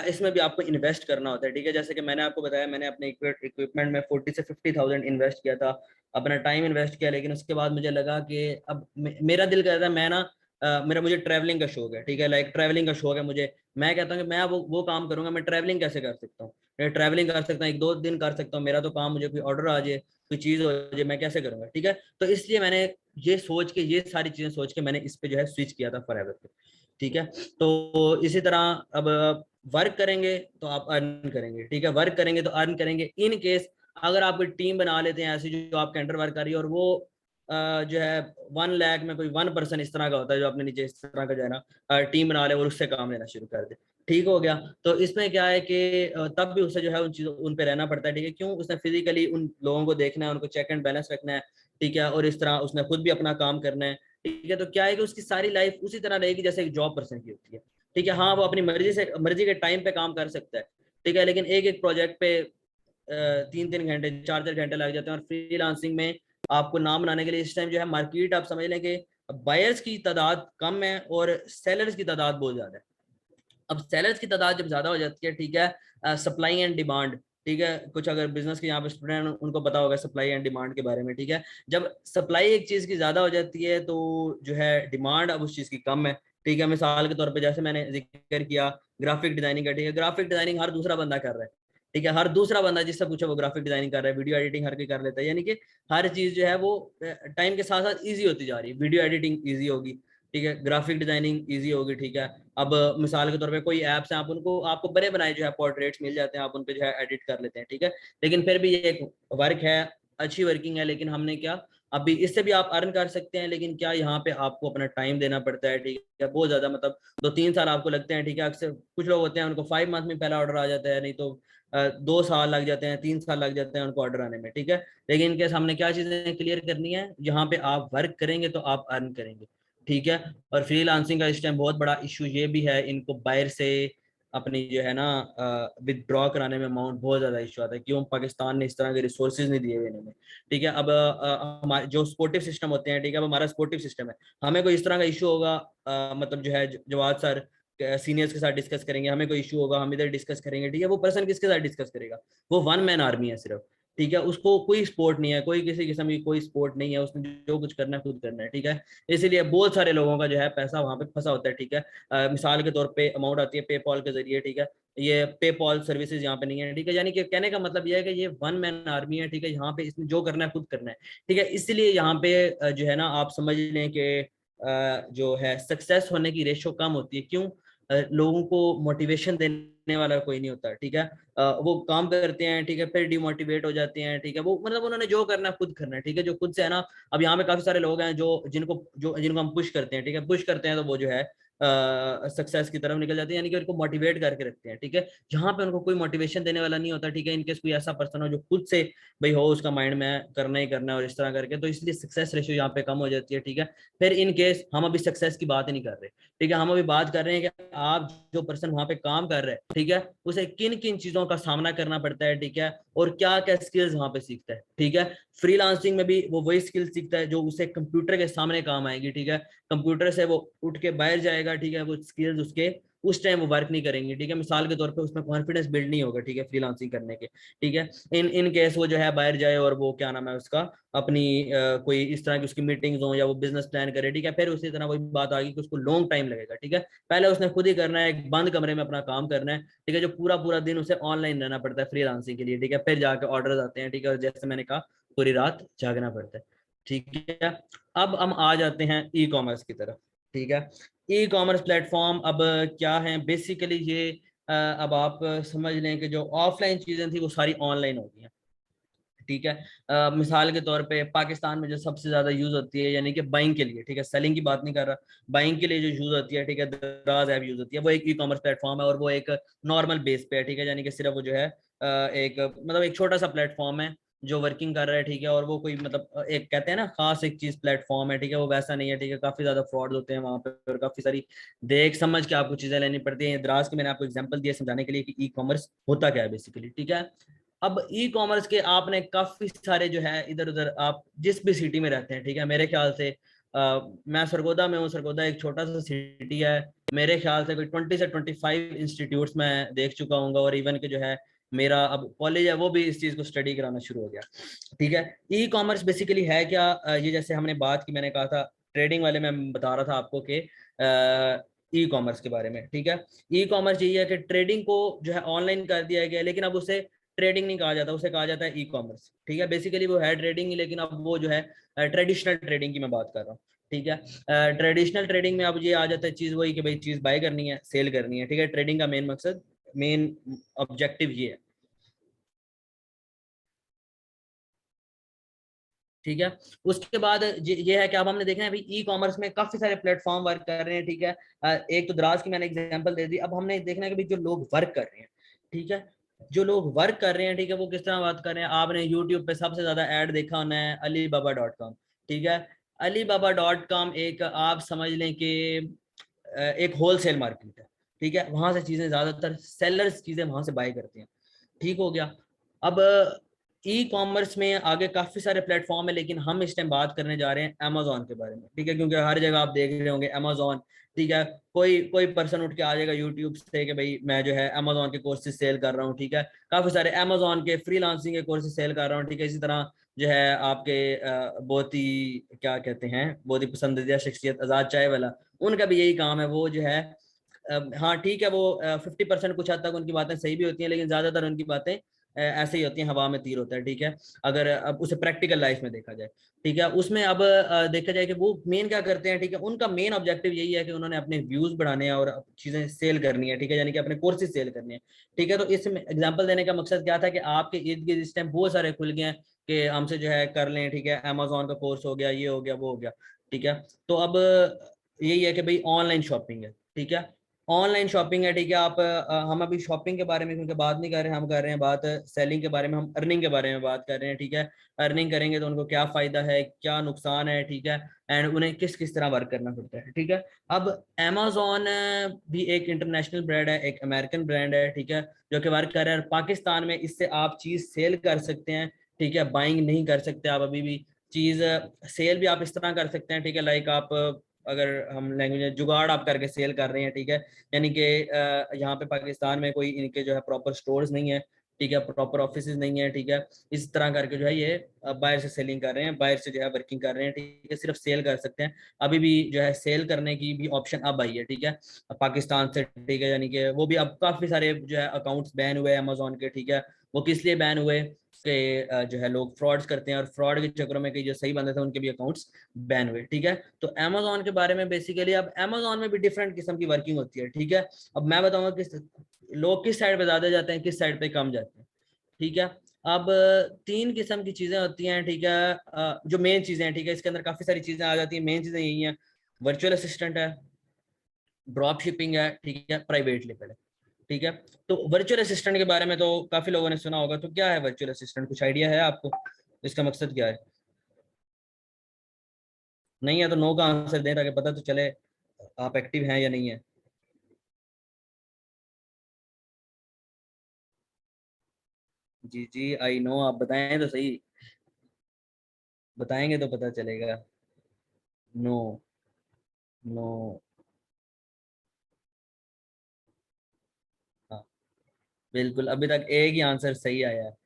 इसमें भी आपको इन्वेस्ट करना होता है, ठीक है। जैसे कि मैंने आपको बताया, मैंने अपने इक्विपमेंट में 40 से 50,000 इन्वेस्ट किया था, अपना टाइम इन्वेस्ट किया, लेकिन उसके बाद मुझे लगा कि अब मेरा दिल करता है, मैं ना मुझे ट्रैवलिंग का शौक है, ठीक है, लाइक ट्रैवलिंग का शौक है मुझे, मैं कहता हूँ कि मैं वो काम करूंगा, मैं ट्रैवलिंग कैसे कर सकता हूँ, मैं ट्रैवलिंग कर सकता हूँ, 1-2 दिन कर सकता हूँ, मेरा तो काम, मुझे कोई ऑर्डर आ जाए, कोई चीज हो जाए, मैं कैसे करूंगा, ठीक है। तो इसलिए मैंने ये सोच के, ये सारी चीजें सोच के मैंने इस पे जो है स्विच किया था फॉरएवर पे, ठीक है। तो इसी तरह अब वर्क करेंगे तो आप अर्न करेंगे, ठीक है, वर्क करेंगे तो अर्न करेंगे, इन केस अगर आप कोई टीम बना लेते हैं ऐसी जो आपके अंडर वर्क कर रही है, और वो जो है 1 लाख में कोई 1 पर्सन इस तरह का होता है जो अपने नीचे इस तरह का जो है ना टीम बना ले और उससे काम लेना शुरू कर दे, ठीक हो गया। तो इसमें क्या है कि तब भी उसे जो है उन चीजों उन पे रहना पड़ता है, ठीक है, क्यों, उसने फिजिकली उन लोगों को देखना है, उनको चेक एंड बैलेंस रखना है, ठीक है, और इस तरह उसने खुद भी अपना काम करना है, ठीक है। तो क्या है कि उसकी सारी लाइफ उसी तरह रहेगी जैसे एक जॉब पर्सन की होती है, ठीक है। हाँ वो अपनी मर्जी के टाइम पे काम कर सकता है, ठीक है, लेकिन एक एक प्रोजेक्ट पे 3-3 घंटे 4-4 घंटे लग जाते हैं, और फ्रीलांसिंग में आपको नाम बनाने के लिए इस टाइम जो है मार्केट आप समझ लें कि बायर्स की तादाद कम है और सेलर्स की तादाद बहुत ज्यादा है। अब सेलर्स की तादाद जब ज्यादा हो जाती है, ठीक है, सप्लाई एंड डिमांड, ठीक है। कुछ अगर बिजनेस के यहाँ पे स्टूडेंट उनको पता होगा सप्लाई एंड डिमांड के बारे में, ठीक है। जब सप्लाई एक चीज की ज्यादा हो जाती है तो जो है डिमांड अब उस चीज की कम है, ठीक है। मिसाल के तौर पे जैसे मैंने जिक्र किया ग्राफिक डिजाइनिंग का, ठीक है। ग्राफिक डिजाइनिंग हर दूसरा बंदा कर रहा है, ठीक है। हर दूसरा बंदा जिससे पूछे वो ग्राफिक डिजाइनिंग कर रहा है, वीडियो एडिटिंग हर कोई कर लेता है, यानी कि हर चीज जो है वो टाइम के साथ साथ ईजी होती जा रही है। वीडियो एडिटिंग ईजी होगी, ठीक है। ग्राफिक डिजाइनिंग ईजी होगी, ठीक है। अब मिसाल के तौर पे कोई ऐप्स हैं, आप उनको आपको बने बनाए जो है पोर्ट्रेट्स मिल जाते हैं, आप उन पे जो है एडिट कर लेते हैं, ठीक है। लेकिन फिर भी ये एक वर्क है, अच्छी वर्किंग है, लेकिन हमने क्या अभी इससे भी आप अर्न कर सकते हैं, लेकिन क्या यहाँ पे आपको अपना टाइम देना पड़ता है, ठीक है। बहुत ज्यादा मतलब 2-3 साल आपको लगते हैं, ठीक है। अक्सर कुछ लोग होते हैं उनको 5 मंथ में पहला ऑर्डर आ जाता है, नहीं तो 2 साल लग जाते हैं, 3 साल लग जाते हैं उनको ऑर्डर आने में, ठीक है। लेकिन इनकेस हमने क्या चीजें क्लियर करनी है, यहाँ पे आप वर्क करेंगे तो आप अर्न करेंगे, ठीक है। और फ्रीलांसिंग का इस टाइम बहुत बड़ा इशू ये भी है, इनको बाहर से अपनी जो है ना विदड्रॉ कराने में अमाउंट बहुत ज्यादा इशू आता है, क्यों पाकिस्तान ने इस तरह के रिसोर्सेज नहीं दिए हुए इन्हें, ठीक है। अब हमारे जो स्पोर्टिव सिस्टम होते हैं, ठीक है, अब हमारा स्पोर्टिव सिस्टम है, हमें कोई इस तरह का इशू होगा मतलब जो है जवाद सर सीनियर्स के साथ डिस्कस करेंगे, हमें कोई इशू होगा हम इधर डिस्कस करेंगे, ठीक है। वो पर्सन किसके साथ डिस्कस करेगा, वो वन मैन आर्मी है सिर्फ, ठीक है। उसको कोई सपोर्ट नहीं है, कोई किसी किस्म की कोई सपोर्ट नहीं है, उसने जो कुछ करना है खुद करना है, ठीक है। इसीलिए बहुत सारे लोगों का जो है पैसा वहां पे फंसा होता है, ठीक है। मिसाल के तौर पे अमाउंट आती है पेपॉल के जरिए, ठीक है। ये पेपॉल सर्विसेज यहाँ पे नहीं है, ठीक है। यानी कि कहने का मतलब ये है कि ये वन मैन आर्मी है, ठीक है। यहाँ पे इसने जो करना है खुद करना है, ठीक है। इसलिए यहाँ पे जो है ना आप समझ लें कि जो है सक्सेस होने की रेशो कम होती है, क्यों लोगों को मोटिवेशन देने वाला कोई नहीं होता, ठीक है। वो काम करते हैं, ठीक है, फिर डिमोटिवेट हो जाते हैं, ठीक है। वो मतलब उन्होंने जो करना है खुद करना है, ठीक है, जो खुद से है ना। अब यहाँ पे काफी सारे लोग हैं जो जिनको हम पुश करते हैं, ठीक है, पुश करते हैं तो वो जो है सक्सेस की तरफ निकल जाते हैं, यानी कि उनको मोटिवेट करके रखते हैं, ठीक है। जहाँ पे उनको कोई मोटिवेशन देने वाला नहीं होता, ठीक है। इनकेस कोई ऐसा पर्सन हो जो खुद से भाई हो उसका माइंड में करना ही करना है और इस तरह करके, तो इसलिए सक्सेस रेशियो यहाँ पे कम हो जाती है, ठीक है। फिर इन केस हम अभी सक्सेस की बात ही नहीं कर रहे, ठीक है। हम अभी बात कर रहे हैं कि आप जो पर्सन वहां पे काम कर रहे हैं, ठीक है, उसे किन किन चीजों का सामना करना पड़ता है, ठीक है, और क्या क्या स्किल्स वहां पे सीखता है, ठीक है। फ्रीलांसिंग में भी वो वही स्किल सीखता है जो उसे कंप्यूटर के सामने काम आएगी, ठीक है। कंप्यूटर से वो उठ के बाहर जाएगा, ठीक है, वो स्किल्स उसके उस टाइम वो वर्क नहीं करेंगे, ठीक है। मिसाल के तौर पे उसमें कॉन्फिडेंस बिल्ड नहीं होगा, ठीक है, फ्रीलांसिंग करने के, ठीक है। इन इन केस वो जो है बाहर जाए और वो क्या नाम है उसका अपनी कोई इस तरह की उसकी मीटिंग्स हो या वो बिजनेस प्लान करे, ठीक है। फिर उसी तरह वही बात आ गई कि उसको लॉन्ग टाइम लगेगा, ठीक है। पहले उसने खुद ही करना है, एक बंद कमरे में अपना काम करना है, ठीक है, जो पूरा पूरा दिन उसे ऑनलाइन रहना पड़ता है फ्रीलांसिंग के लिए, ठीक है। फिर जाके ऑर्डर आते हैं, ठीक है, और जैसे मैंने कहा पूरी रात जागना पड़ता है, ठीक है। अब हम आ जाते हैं ई कॉमर्स की तरफ, ठीक है। ई कॉमर्स प्लेटफॉर्म अब क्या है बेसिकली ये अब आप समझ लें कि जो ऑफलाइन चीजें थी वो सारी ऑनलाइन हो गई हैं, ठीक है। मिसाल के तौर पे पाकिस्तान में जो सबसे ज्यादा यूज होती है यानी कि बाइंग के लिए, ठीक है, सेलिंग की बात नहीं कर रहा, बाइंग के लिए जो यूज होती है, ठीक है, दराज ऐप यूज होती है, वो एक ई कॉमर्स प्लेटफॉर्म है और वो एक नॉर्मल बेस पे है, ठीक है। यानी कि सिर्फ वो जो है एक मतलब एक छोटा सा प्लेटफॉर्म है जो वर्किंग कर रहा है, ठीक है। और वो कोई मतलब एक कहते हैं ना खास एक चीज प्लेटफॉर्म है, ठीक है, वो वैसा नहीं है, ठीक है। काफी ज्यादा फ्रॉड होते हैं वहां पे और काफी सारी देख समझ के आपको चीजें लेनी पड़ती है। दराज की मैंने आपको एग्जांपल दिया समझाने के लिए कि ई कॉमर्स होता क्या है बेसिकली, ठीक है। अब ई कॉमर्स के आपने काफी सारे जो है इधर उधर आप जिस भी सिटी में रहते हैं, ठीक है, मेरे ख्याल से मैं सरगोदा में हूँ, सरगोदा एक छोटा सा सिटी है, मेरे ख्याल से कोई 20 से 25 इंस्टीट्यूट्स में देख चुका हूँ, और इवन के जो है मेरा अब कॉलेज है वो भी इस चीज को स्टडी कराना शुरू हो गया, ठीक है। ई कॉमर्स बेसिकली है क्या, ये जैसे हमने बात की, मैंने कहा था ट्रेडिंग वाले में बता रहा था आपको कि ई कॉमर्स के बारे में, ठीक है। ई कॉमर्स यही है कि ट्रेडिंग को जो है ऑनलाइन कर दिया गया, लेकिन अब उसे ट्रेडिंग नहीं कहा जाता, उसे कहा जाता है ई कॉमर्स, ठीक है। बेसिकली वो है ट्रेडिंग, लेकिन अब वो जो है ट्रेडिशनल ट्रेडिंग की मैं बात कर रहा हूँ, ठीक है। ट्रेडिशनल ट्रेडिंग में अब ये आ जाता है चीज वही कि भाई चीज बाय करनी है सेल करनी है, ठीक है। ट्रेडिंग का मेन मकसद मेन ऑब्जेक्टिव ये है, ठीक है। उसके बाद ये है कि अब हमने देखना है भाई ई कॉमर्स में काफी सारे प्लेटफॉर्म वर्क कर रहे हैं, ठीक है। एक तो दराज की मैंने एग्जांपल दे दी, अब हमने देखना है कि भाई जो लोग वर्क कर रहे हैं, ठीक है, जो लोग वर्क कर रहे हैं, ठीक है, वो किस तरह बात कर रहे हैं। आपने यूट्यूब पे सबसे ज्यादा ऐड देखा होना है alibaba.com, ठीक है। alibaba.com एक आप समझ लें कि एक होलसेल मार्केट है, ठीक है। वहां से चीजें ज्यादातर सेलर्स चीजें वहां से बाय करते हैं, ठीक हो गया। अब ई कॉमर्स में आगे काफी सारे प्लेटफॉर्म है, लेकिन हम इस टाइम बात करने जा रहे हैं अमेजोन के बारे में, ठीक है, क्योंकि हर जगह आप देख रहे होंगे अमेजोन, ठीक है। कोई कोई पर्सन उठ के आ जाएगा यूट्यूब से कि भाई मैं जो है अमेजोन के कोर्सेज सेल कर रहा हूँ, ठीक है। काफी सारे अमेजोन के फ्रीलांसिंग के कोर्सेज सेल कर रहा हूँ, ठीक है। इसी तरह जो है आपके बहुत ही क्या कहते हैं, बहुत ही पसंदीदा शख्सियत आजाद चाय वाला, उनका भी यही काम है। वो जो है हाँ ठीक है, वो 50% कुछ हद तक उनकी बातें सही भी होती हैं, लेकिन ज्यादातर उनकी बातें ऐसे ही होती हैं, हवा में तीर होता है, ठीक है। अगर अब उसे प्रैक्टिकल लाइफ में देखा जाए, ठीक है, उसमें अब देखा जाए कि वो मेन क्या करते हैं, ठीक है। उनका मेन ऑब्जेक्टिव यही है कि उन्होंने अपने व्यूज बढ़ाने हैं और चीजें सेल करनी है, ठीक है, यानी कि अपने कोर्सेज सेल करने हैं, ठीक है। तो इसमें एग्जांपल देने का मकसद क्या था कि आपके इर्द गिर्द इस टाइम बहुत सारे खुल गए हैं कि हमसे जो है कर लें, ठीक है। अमेजोन का कोर्स हो गया, ये हो गया, वो हो गया, ठीक है। तो अब यही है कि भाई ऑनलाइन शॉपिंग है, ठीक है। ऑनलाइन शॉपिंग है, ठीक है। आप हम अभी शॉपिंग के बारे में क्योंकि बात नहीं कर रहे हैं, हम कर रहे हैं बात सेलिंग के बारे में, हम अर्निंग के बारे में बात कर रहे हैं, ठीक है। अर्निंग करेंगे तो उनको क्या फायदा है, क्या नुकसान है, ठीक है, एंड उन्हें किस किस तरह वर्क करना पड़ता है, ठीक है। अब अमेजोन भी एक इंटरनेशनल ब्रांड है, एक अमेरिकन ब्रांड है, ठीक है, जो कि वर्क कर रहा है। और पाकिस्तान में इससे आप चीज सेल कर सकते हैं, ठीक है, बाइंग नहीं कर सकते आप अभी भी। चीज सेल भी आप इस तरह कर सकते हैं, ठीक है, लाइक आप अगर हम लैंग्वेज जुगाड़ आप करके सेल कर रहे हैं, ठीक है, यानी कि यहाँ पे पाकिस्तान में कोई इनके जो है प्रॉपर स्टोर्स नहीं है, ठीक है, प्रॉपर ऑफिस नहीं है, ठीक है। इस तरह करके जो है ये बाहर से सेलिंग कर रहे हैं, बाहर से जो है वर्किंग कर रहे हैं, ठीक है, सिर्फ सेल कर सकते हैं। अभी भी जो है सेल करने की भी ऑप्शन अब आई है, ठीक है, पाकिस्तान से, ठीक है। यानी कि वो भी अब काफी सारे जो है अकाउंट्स बैन हुए अमेजोन के, ठीक है। वो किस लिए बैन हुए कि जो है लोग फ्रॉड्स करते हैं और फ्रॉड के चक्करों में कई जो सही बंदे थे उनके भी अकाउंट्स बैन हुए, ठीक है। तो अमेजोन के बारे में बेसिकली अब अमेजोन में भी डिफरेंट किस्म की वर्किंग होती है, ठीक है। अब मैं बताऊंगा किस लोग किस साइड पे ज्यादा जाते हैं, किस साइड पे कम जाते हैं, ठीक है। अब तीन किस्म की चीजें होती हैं, ठीक है, जो मेन चीजें हैं, ठीक है। इसके अंदर काफी सारी चीजें आ जाती हैं, मेन चीजें यही हैं। वर्चुअल असिस्टेंट है, ड्रॉप शिपिंग है, ठीक है, प्राइवेट लेवल है, ठीक है। तो वर्चुअल असिस्टेंट के बारे में तो काफी लोगों ने सुना होगा, तो क्या है वर्चुअल असिस्टेंट, कुछ आइडिया है आपको, इसका मकसद क्या है? नहीं है तो नो का आंसर दें ताकि पता तो चले आप एक्टिव हैं या नहीं है। जी जी आई नो, आप बताएं तो सही, बताएंगे तो पता चलेगा। नो, नो, हाँ, बिल्कुल अभी तक एक ही आंसर सही आया है।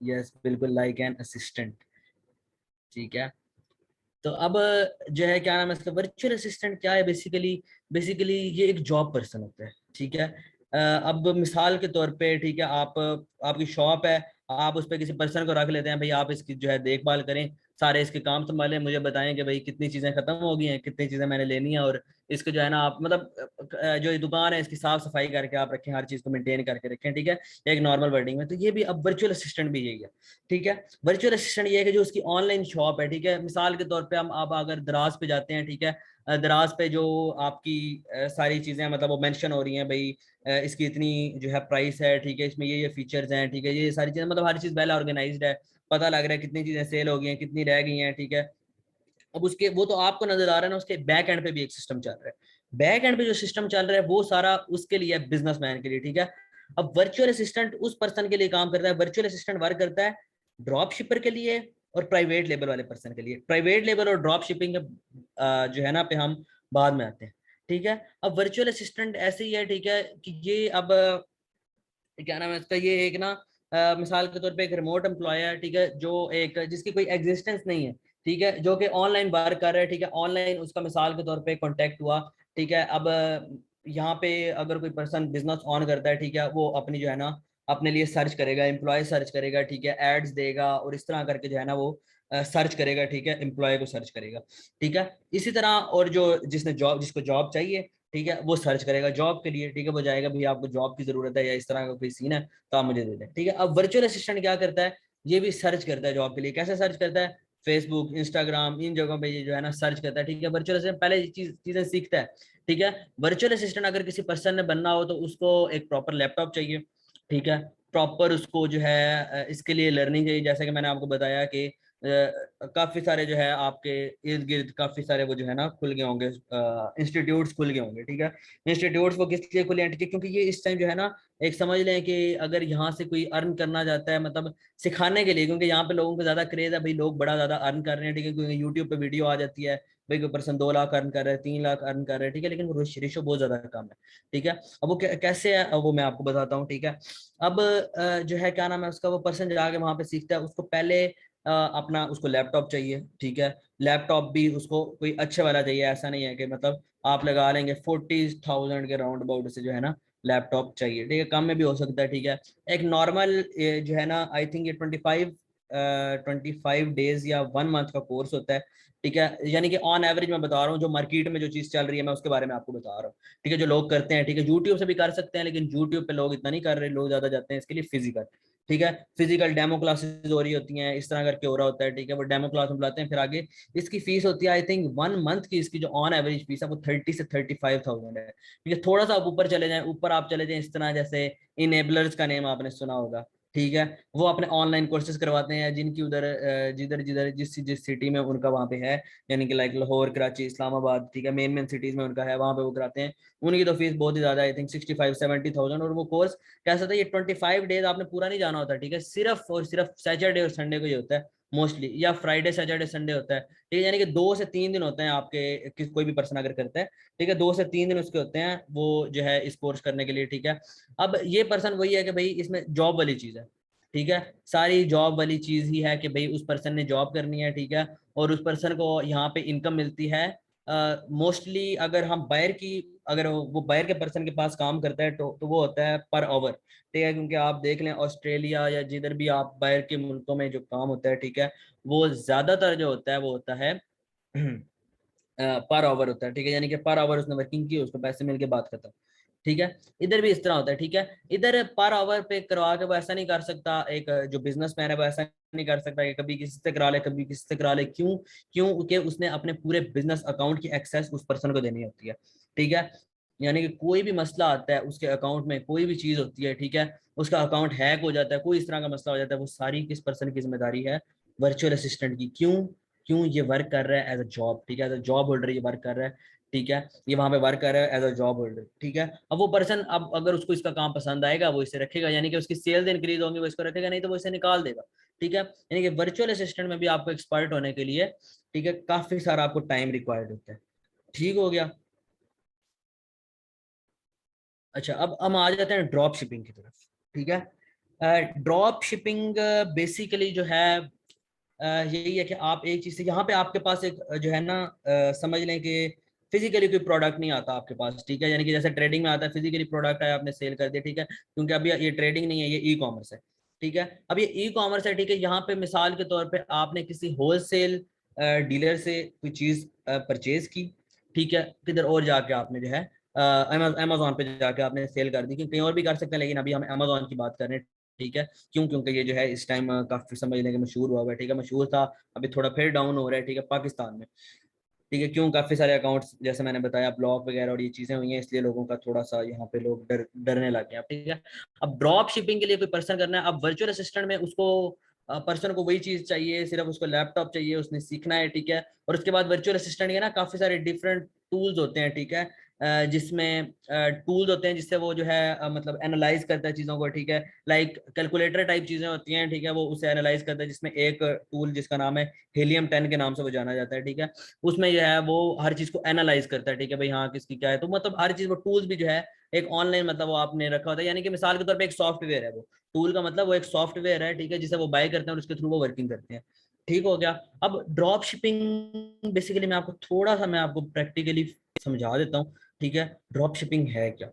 यस, बिल्कुल लाइक एन असिस्टेंट, ठीक है। तो अब जो है क्या नाम है इसका, वर्चुअल असिस्टेंट क्या है बेसिकली, बेसिकली ये एक जॉब पर्सन होता है, ठीक है। अब मिसाल के तौर पे, ठीक है, आप आपकी शॉप है, आप उस पर किसी पर्सन को रख लेते हैं, भाई आप इसकी जो है देखभाल करें, सारे इसके काम संभालें, मुझे बताएं कि भाई कितनी चीजें खत्म हो गई हैं, कितनी चीजें मैंने लेनी है, और इसको जो है ना आप मतलब जो ये दुकान है इसकी साफ सफाई करके आप रखें, हर चीज को मेंटेन करके रखें, ठीक है, एक नॉर्मल वर्डिंग में। तो ये भी अब वर्चुअल असिस्टेंट भी यही है, ठीक है। वर्चुअल असिस्टेंट ये है कि जो उसकी ऑनलाइन शॉप है, ठीक है, मिसाल के तौर पे हम आप अगर दराज पे जाते हैं, ठीक है, दराज पे जो आपकी सारी चीजें मतलब वो मेंशन हो रही हैं, भाई इसकी इतनी जो है प्राइस है, ठीक है, इसमें ये फीचर्स हैं, ठीक है, ये सारी चीजें मतलब हर चीज वेल ऑर्गेनाइज्ड है, पता लग रहा है कितनी चीजें सेल हो गई हैं, कितनी रह गई हैं, ठीक है। अब उसके वो तो आपको नजर आ रहा है ना, उसके बैक एंड पे भी एक सिस्टम चल रहा है, बैक एंड पे जो सिस्टम चल रहा है वो सारा उसके लिए, बिजनेसमैन के लिए, ठीक है। अब वर्चुअल असिस्टेंट उस पर्सन के लिए काम करता है, वर्चुअल असिस्टेंट वर्क करता है ड्रॉप शिपर के लिए और प्राइवेट लेवल वाले पर्सन के लिए। प्राइवेट लेवल और ड्रॉप शिपिंग जो है ना पे हम बाद में आते हैं, ठीक है। अब वर्चुअल असिस्टेंट ऐसे ही है, ठीक है, कि ये अब क्या नाम है इसका, ये एक ना मिसाल के तौर पे एक रिमोट एम्प्लॉय है, ठीक है, जो एक जिसकी कोई एग्जिस्टेंस नहीं है, ठीक है, जो कि ऑनलाइन वर्क कर रहा है, ठीक है, ऑनलाइन उसका मिसाल के तौर पे कांटेक्ट हुआ, ठीक है। अब यहाँ पे अगर कोई पर्सन बिजनेस ऑन करता है, ठीक है, वो अपनी जो है ना अपने लिए सर्च करेगा, एम्प्लॉय सर्च करेगा, ठीक है, एड्स देगा और इस तरह करके जो है ना वो सर्च करेगा, ठीक है, एम्प्लॉय को सर्च करेगा, ठीक है। इसी तरह और जो जिसने जॉब जिसको जॉब चाहिए, ठीक है, वो सर्च करेगा जॉब के लिए, ठीक है, वो जाएगा भाई आपको जॉब की जरूरत है या इस तरह का कोई सीन है तो आप मुझे दे दें, ठीक है। अब वर्चुअल असिस्टेंट क्या करता है, ये भी सर्च करता है जॉब के लिए। कैसे सर्च करता है, फेसबुक, इंस्टाग्राम, इन जगहों पे ये जो है ना सर्च करता है, ठीक है। वर्चुअल असिस्टेंट पहले चीजें सीखता है, ठीक है। वर्चुअल असिस्टेंट अगर किसी पर्सन ने बनना हो तो उसको एक प्रॉपर लैपटॉप चाहिए, ठीक है, प्रॉपर उसको जो है इसके लिए लर्निंग चाहिए, जैसे कि मैंने आपको बताया कि काफी सारे जो है आपके इर्द गिर्द काफी सारे वो जो है ना खुल गए होंगे, इंस्टीट्यूट्स खुल गए होंगे, ठीक है। इंस्टीट्यूट्स वो किस लिए खुले हैं, ठीक है, क्योंकि ये इस टाइम जो है ना, एक समझ लें कि अगर यहाँ से कोई अर्न करना चाहता है, मतलब सिखाने के लिए, क्योंकि यहाँ पे लोगों को ज्यादा क्रेज है भाई, लोग बड़ा ज्यादा अर्न कर रहे हैं, ठीक है, क्योंकि यूट्यूब पे वीडियो आ जाती है भाई कोई पर्सन 2 लाख अर्न कर रहा है, 3 लाख अर्न कर रहा है, ठीक है, लेकिन रेशो बहुत ज्यादा कम है, ठीक है। अब वो कैसे है, अब वो मैं आपको बताता हूँ, ठीक है। अब जो है क्या नाम है उसका, वो पर्सन जाके वहां पे सीखता है, उसको पहले अपना उसको लैपटॉप चाहिए, ठीक है। लैपटॉप भी उसको कोई अच्छे वाला चाहिए, ऐसा नहीं है कि मतलब आप लगा लेंगे 40,000 के राउंड अबाउट से जो है ना लैपटॉप चाहिए, ठीक है, कम में भी हो सकता है, ठीक है। एक नॉर्मल जो है ना, आई थिंक ये 25 डेज या 1 मंथ का कोर्स होता है, ठीक है। यानी कि ऑन एवरेज मैं बता रहा हूँ, जो मार्केट में जो चीज चल रही है मैं उसके बारे में आपको बता रहा हूँ, ठीक है। जो लोग करते हैं, ठीक है, यूट्यूब से भी कर सकते हैं, लेकिन यूट्यूब पे लोग इतना नहीं कर रहे, लोग ज्यादा जाते हैं इसके लिए फिजिकल, ठीक है। फिजिकल डेमो क्लासेस हो रही होती हैं, इस तरह करके हो रहा होता है, ठीक है, वो डेमो क्लास में बुलाते हैं, फिर आगे इसकी फीस होती है आई थिंक 1 मंथ की, इसकी जो ऑन एवरेज फीस है वो 30 से 35,000 है, ठीक है। थोड़ा सा आप ऊपर चले जाएं, ऊपर आप चले जाएं इस तरह, जैसे इनेबलर्स का नेम आपने सुना होगा, ठीक है, वो अपने ऑनलाइन कोर्सेज करवाते हैं, जिनकी उधर जिधर जिधर जिस जिस सिटी में उनका वहाँ पे है, यानी कि लाइक लाहौर, कराची, इस्लामाबाद, ठीक है, मेन मेन सिटीज में उनका है, वहाँ पे वो कराते हैं। उनकी तो फीस बहुत ही ज्यादा, आई थिंक 65-70,000, और वो कोर्स कैसा होता है, ये 25 डेज आपने पूरा नहीं जाना होता, ठीक है, सिर्फ और सिर्फ सैटरडे और संडे को ही होता है मोस्टली, या फ्राइडे सैटरडे संडे होता है, ठीक है, यानी कि 2 से 3 दिन होते हैं आपके, कोई भी पर्सन अगर करता है, ठीक है, 2 से 3 दिन उसके होते हैं वो जो है इस कोर्स करने के लिए, ठीक है। अब ये पर्सन वही है कि भाई इसमें जॉब वाली चीज है, ठीक है, सारी जॉब वाली चीज ही है कि भाई उस पर्सन ने जॉब करनी है, ठीक है, और उस पर्सन को यहाँ पे इनकम मिलती है मोस्टली, अगर हम बायर की, अगर वो बायर के पर्सन के पास काम करता है तो वो होता है पर आवर, ठीक है, क्योंकि आप देख लें ऑस्ट्रेलिया या जिधर भी आप बाहर के मुल्कों में जो काम होता है, ठीक है, वो ज्यादातर जो होता है वो होता है पर आवर होता है, ठीक है, यानी कि पर आवर उसने वर्किंग की, उसको पैसे मिल के बात खत्म, ठीक है। इधर भी इस तरह होता है, ठीक है, इधर पर आवर पे करवा के वो ऐसा नहीं कर सकता, एक जो बिजनेसमैन है वो ऐसा नहीं कर सकता कि कभी किसी से करा ले, कभी किसी से करा ले, क्यों, क्योंकि उसने अपने पूरे बिजनेस अकाउंट की एक्सेस उस पर्सन को देनी होती है, ठीक है। यानी कि कोई भी मसला आता है उसके अकाउंट में, कोई भी चीज होती है, ठीक है, उसका अकाउंट हैक हो जाता है, कोई इस तरह का मसला हो जाता है, वो सारी किस पर्सन की जिम्मेदारी है, वर्चुअल असिस्टेंट की। क्यों, क्यों ये वर्क कर रहा है एज अ जॉब, ठीक है, एज अ जॉब होल्डर ये वर्क कर रहा है, ठीक है, ये वहां पे वर्क कर रहा है एज अ जॉब होल्डर, ठीक है। अब वो पर्सन, अब अगर उसको इसका काम पसंद आएगा वो इसे रखेगा, यानी कि उसकी सेल्स इंक्रीज होंगी, वो इसको रखेगा, नहीं तो वो इसे निकाल देगा, ठीक है। यानी कि वर्चुअल असिस्टेंट में भी आपको एक्सपर्ट होने के लिए, ठीक है, काफी सारा आपको टाइम रिक्वायर्ड होता है, ठीक हो गया। अच्छा, अब हम आ जाते हैं ड्रॉप शिपिंग की तरफ, ठीक है। ड्रॉप शिपिंग बेसिकली जो है यही है कि आप एक चीज से, यहाँ पे आपके पास एक जो है ना समझ लें कि फिजिकली कोई प्रोडक्ट नहीं आता आपके पास, ठीक है, यानी कि जैसे ट्रेडिंग में आता है फिजिकली प्रोडक्ट है आपने सेल कर दिया, ठीक है, क्योंकि अभी ये ट्रेडिंग नहीं है, ये ई कॉमर्स है, ठीक है। अब ये ई कॉमर्स है, ठीक है, यहाँ पे मिसाल के तौर पे आपने किसी होलसेल डीलर से कोई चीज परचेज की, ठीक है, किधर और जाके आपने जो है अमेजोन पे जाके आपने सेल कर दी, कहीं और भी कर सकते हैं, लेकिन अभी हम अमेजोन की बात कर रहे हैं, ठीक है। क्यों, क्योंकि ये जो है इस टाइम काफी समझ लें कि मशहूर हुआ है, ठीक है, मशहूर था, अभी थोड़ा फिर डाउन हो रहा है, ठीक है, पाकिस्तान में, ठीक है, क्यों, काफी सारे अकाउंट्स जैसे मैंने बताया ब्लॉक वगैरह और ये चीजें हुई हैं, इसलिए लोगों का थोड़ा सा यहाँ पे लोग डरने लग गए हैं, ठीक है। अब ड्रॉप शिपिंग के लिए कोई पर्सन करना है, अब वर्चुअल असिस्टेंट में उसको पर्सन को वही चीज चाहिए, सिर्फ उसको लैपटॉप चाहिए, उसने सीखना है, ठीक है। और उसके बाद वर्चुअल असिस्टेंट के ना काफी सारे डिफरेंट टूल्स होते हैं, ठीक है, जिसमें टूल्स होते हैं जिससे वो जो है मतलब एनालाइज करता है चीजों को, ठीक है, लाइक कैलकुलेटर टाइप चीजें होती हैं, ठीक है, वो उसे एनालाइज करता है, जिसमें एक टूल जिसका नाम है हीलियम 10 के नाम से वो जाना जाता है, ठीक है, उसमें जो है वो हर चीज को एनालाइज करता है, ठीक है, भाई हाँ किसकी क्या है, तो मतलब हर चीज वो टूल्स भी जो है एक ऑनलाइन, मतलब वो आपने रखा होता है, यानी कि मिसाल के तौर पे एक सॉफ्टवेयर है, वो टूल का मतलब वो एक सॉफ्टवेयर है, ठीक है, जिसे वो बाय करते हैं और उसके थ्रू वो वर्किंग करते हैं, ठीक हो गया। अब ड्रॉप शिपिंग बेसिकली मैं आपको थोड़ा सा मैं आपको प्रैक्टिकली समझा देता हूँ, ठीक है, ड्रॉप शिपिंग है क्या,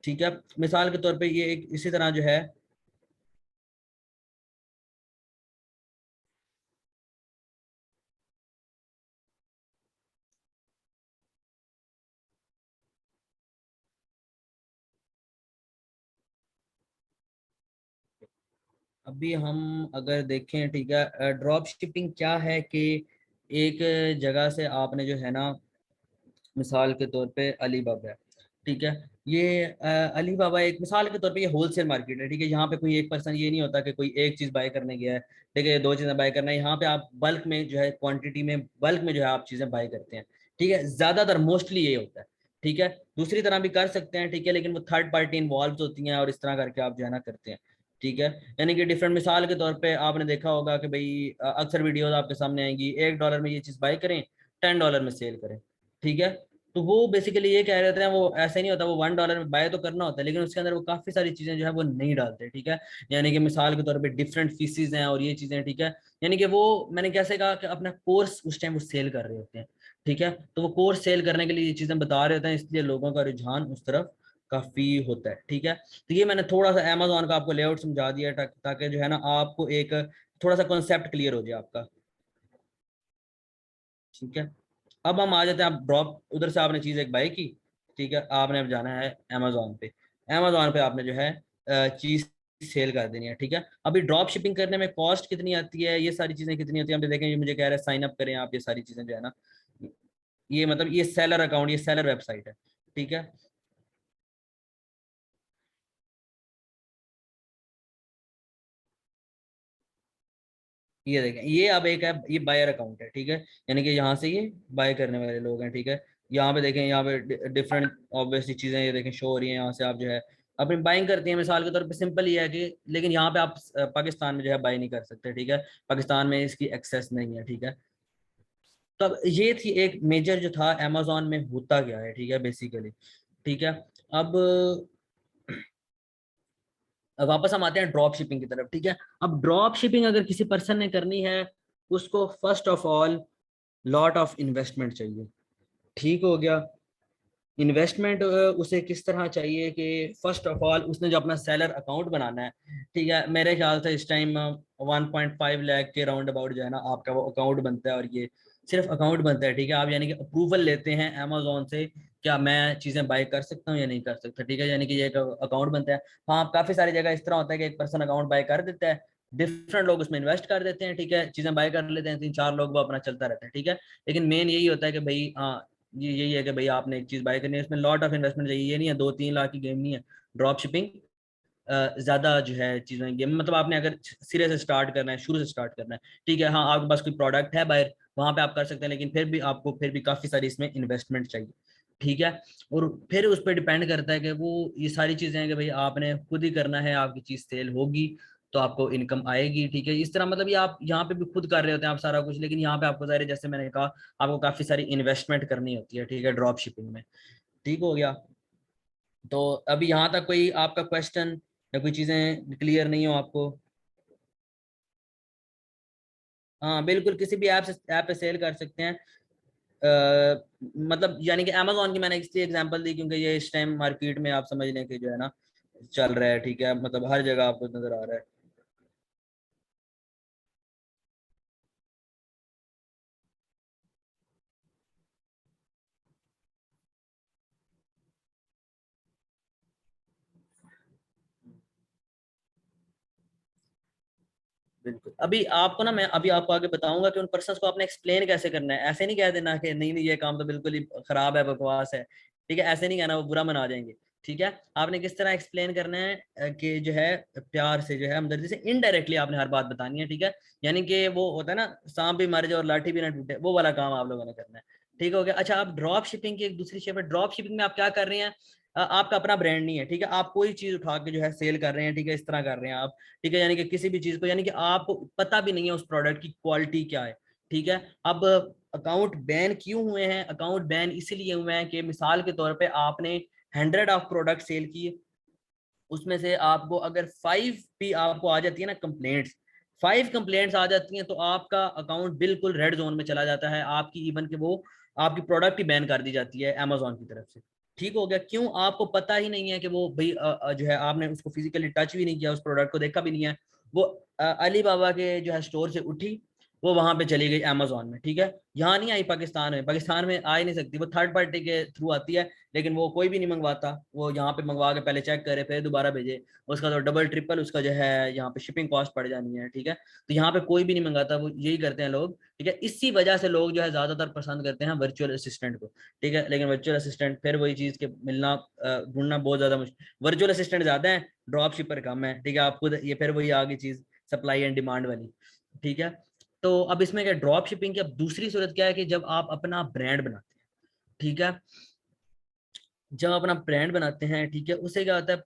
ठीक है। मिसाल के तौर पे ये एक इसी तरह जो है, अभी हम अगर देखें, ठीक है, ड्रॉप शिपिंग क्या है कि एक जगह से आपने जो है ना, मिसाल के तौर पे अलीबाबा है, ठीक है, ये अली बाबा एक मिसाल के तौर पे ये होलसेल मार्केट है, ठीक है। यहाँ पे कोई एक पर्सन ये नहीं होता कि कोई एक चीज बाय करने गया है, ठीक है, दो चीजें बाय करना है। यहाँ पे आप बल्क में जो है, क्वांटिटी में, बल्क में जो है आप चीजें बाय करते हैं, ठीक है। ज्यादातर मोस्टली ये होता है, ठीक है। दूसरी तरह भी कर सकते हैं, ठीक है, लेकिन वो थर्ड पार्टी इन्वॉल्व होती हैं और इस तरह करके आप जो है ना करते हैं, ठीक है। यानी कि डिफरेंट, मिसाल के तौर पे आपने देखा होगा कि भाई अक्सर वीडियोस आपके सामने आएंगी, $1 में ये चीज बाय करें, $10 में सेल करें, ठीक है। तो वो बेसिकली ये कह रहे थे, वो ऐसे नहीं होता, वो $1 में बाय तो करना होता है, लेकिन उसके अंदर वो काफी सारी चीजें जो है वो नहीं डालते, ठीक है। यानी कि मिसाल के तौर पे डिफरेंट फीसिस हैं और ये चीजें, ठीक है। यानी कि वो, मैंने कैसे कहा कि अपना कोर्स उस टाइम वो सेल कर रहे होते हैं, ठीक है। तो वो कोर्स सेल करने के लिए ये चीजें बता रहे होते हैं, इसलिए लोगों का रुझान उस तरफ काफी होता है, ठीक है। तो ये मैंने थोड़ा सा अमेजोन का आपको लेआउट समझा दिया ताकि जो है ना आपको एक थोड़ा सा कॉन्सेप्ट क्लियर हो जाए आपका, ठीक है। अब हम आ जाते हैं, आप ड्रॉप, उधर से आपने चीज एक बाय की, ठीक है, आपने अब जाना है अमेजोन पे। अमेजोन पे आपने जो है चीज सेल कर देनी है, ठीक है। अभी ड्रॉप शिपिंग करने में कॉस्ट कितनी आती है, ये सारी चीजें कितनी होती है, हम देखें, ये मुझे कह रहे हैं साइन अप करें आप, ये सारी चीजें जो है ना, ये मतलब ये सेलर अकाउंट, ये सेलर वेबसाइट है, ठीक है। ये देखें, ये अब एक है, ये बायर अकाउंट है, ठीक है। यानी कि यहाँ से ये बाय करने वाले लोग हैं, ठीक है। यहाँ पे देखें, यहाँ पे डिफरेंट ऑब्वियसली चीजें ये देखें शो हो रही हैं, यहाँ से आप जो है अपनी बाइंग करती हैं। मिसाल के तौर पे सिंपल ये है कि, लेकिन यहाँ पे आप पाकिस्तान में जो है बाय नहीं कर सकते, ठीक है। पाकिस्तान में इसकी एक्सेस नहीं है, ठीक है। तो अब ये थी एक मेजर जो था अमेजोन में होता क्या है, ठीक है, बेसिकली, ठीक है। अब वापस हम आते हैं ड्रॉप शिपिंग की तरफ, ठीक है। अब ड्रॉप शिपिंग अगर किसी पर्सन ने करनी है, उसको first of all lot of investment चाहिए, ठीक हो गया। इन्वेस्टमेंट उसे किस तरह चाहिए कि फर्स्ट ऑफ ऑल उसने जो अपना सेलर अकाउंट बनाना है, ठीक है। मेरे ख्याल से इस टाइम 1.5 लाख के राउंड अबाउट जो है ना आपका वो अकाउंट बनता है, और ये सिर्फ अकाउंट बनता है, ठीक है। आप यानी कि अप्रूवल लेते हैं अमेजोन से, क्या मैं चीजें बाय कर सकता हूँ या नहीं कर सकता, ठीक है। यानी कि ये एक अकाउंट बनता है। हाँ, काफी सारी जगह इस तरह होता है कि एक पर्सन अकाउंट बाय कर देता है, डिफरेंट लोग उसमें इन्वेस्ट कर देते हैं, ठीक है, चीजें बाय कर लेते हैं, 3-4 लोग वो अपना चलता रहता है, ठीक है। लेकिन मेन यही होता है कि भाई, हाँ, ये यही है कि भाई आपने एक चीज बाय करनी है, इसमें लॉट ऑफ इन्वेस्टमेंट चाहिए, ये नहीं है 2-3 लाख की गेम नहीं है ड्रॉप शिपिंग। ज्यादा जो है चीजें गेम, मतलब आपने अगर सिरे से स्टार्ट करना है, शुरू से स्टार्ट करना है, ठीक है। हाँ, आपके पास कोई प्रोडक्ट है बाहर, वहां पे आप कर सकते हैं, लेकिन फिर भी आपको फिर भी काफी सारी इसमें इन्वेस्टमेंट चाहिए, ठीक है। और फिर उस पर डिपेंड करता है कि वो, ये सारी चीजें हैं कि भाई आपने खुद ही करना है, आपकी चीज सेल होगी तो आपको इनकम आएगी, ठीक है। इस तरह मतलब ये आप यहाँ पे भी खुद कर रहे होते हैं आप सारा कुछ, लेकिन यहाँ पे आपको सारे, जैसे मैंने कहा, आपको काफी सारी इन्वेस्टमेंट करनी होती है, ठीक है, ड्रॉप शिपिंग में, ठीक हो गया। तो अभी यहाँ तक कोई आपका क्वेश्चन या कोई चीजें क्लियर नहीं हो आपको? हाँ बिल्कुल, किसी भी ऐप पे सेल कर सकते हैं। मतलब यानी कि अमेजोन की मैंने इसलिए एग्जांपल दी क्योंकि ये इस टाइम मार्केट में आप समझ लें कि जो है ना चल रहा है, ठीक है, मतलब हर जगह आपको नजर आ रहा है। बिल्कुल, अभी आपको ना, मैं अभी आपको आगे बताऊंगा कि उन पर्सन्स को आपने एक्सप्लेन कैसे करना है। ऐसे नहीं कह देना कि नहीं नहीं ये काम तो बिल्कुल ही खराब है, बकवास है, ठीक है, ऐसे नहीं कहना, वो बुरा मना जाएंगे, ठीक है। आपने किस तरह एक्सप्लेन करना है कि जो है प्यार से, जो है हमदर्दी से, इनडायरेक्टली आपने हर बात बतानी है, ठीक है। यानी कि वो होता है ना, सांप भी मर जाए और लाठी भी ना टूटे, वो वाला काम आप लोगों ने करना है, ठीक हो गया। अच्छा, आप ड्रॉप शिपिंग की एक दूसरी शेप है, ड्रॉप शिपिंग में आप क्या कर रहे हैं, आपका अपना ब्रांड नहीं है, ठीक है। आप कोई चीज उठा के जो है सेल कर रहे हैं, ठीक है, इस तरह कर रहे हैं आप, ठीक है। यानी कि किसी भी चीज को, यानी कि आपको पता भी नहीं है उस प्रोडक्ट की क्वालिटी क्या है, ठीक है। अब अकाउंट बैन क्यों हुए हैं? अकाउंट बैन इसीलिए हुए हैं कि मिसाल के तौर पे आपने 100 ऑफ प्रोडक्ट सेल किए, उसमें से आपको अगर 5 भी आपको आ जाती है ना कंप्लेंट्स, 5 कंप्लेंट्स आ जाती हैं, तो आपका अकाउंट बिल्कुल रेड जोन में चला जाता है, आपकी इवन के वो आपकी प्रोडक्ट ही बैन कर दी जाती है अमेजोन की तरफ से, ठीक हो गया। क्यों? आपको पता ही नहीं है कि वो भाई जो है आपने उसको फिजिकली टच भी नहीं किया, उस प्रोडक्ट को देखा भी नहीं है, वो अली बाबा के जो है स्टोर से उठी, वो वहां पे चली गई अमेजोन में, ठीक है। यहाँ नहीं आई पाकिस्तान में, पाकिस्तान में आ ही नहीं सकती, वो थर्ड पार्टी के थ्रू आती है, लेकिन वो कोई भी नहीं मंगवाता, वो यहाँ पे मंगवा के पहले चेक करे फिर दोबारा भेजे, उसका तो डबल ट्रिपल उसका जो है यहाँ पे शिपिंग कॉस्ट पड़ जानी है, ठीक है। तो यहाँ पे कोई भी नहीं मंगाता, वो यही करते हैं लोग, ठीक है। इसी वजह से लोग जो है ज्यादातर पसंद करते हैं वर्चुअल असिस्टेंट को, ठीक है। लेकिन वर्चुअल असिस्टेंट फिर वही चीज के मिलना ढूंढना बहुत ज्यादा मुश्किल, वर्चुअल असिस्टेंट ज्यादा है, ड्रॉप शिपर कम है, ठीक है। आपको ये फिर वही आगे चीज सप्लाई एंड डिमांड वाली, ठीक है। तो अब इसमें क्या ड्रॉप शिपिंग की अब दूसरी सूरत क्या है कि जब आप अपना ब्रांड बनाते हैं, ठीक है, जब अपना ब्रांड बनाते हैं, ठीक है, उसे क्या होता है,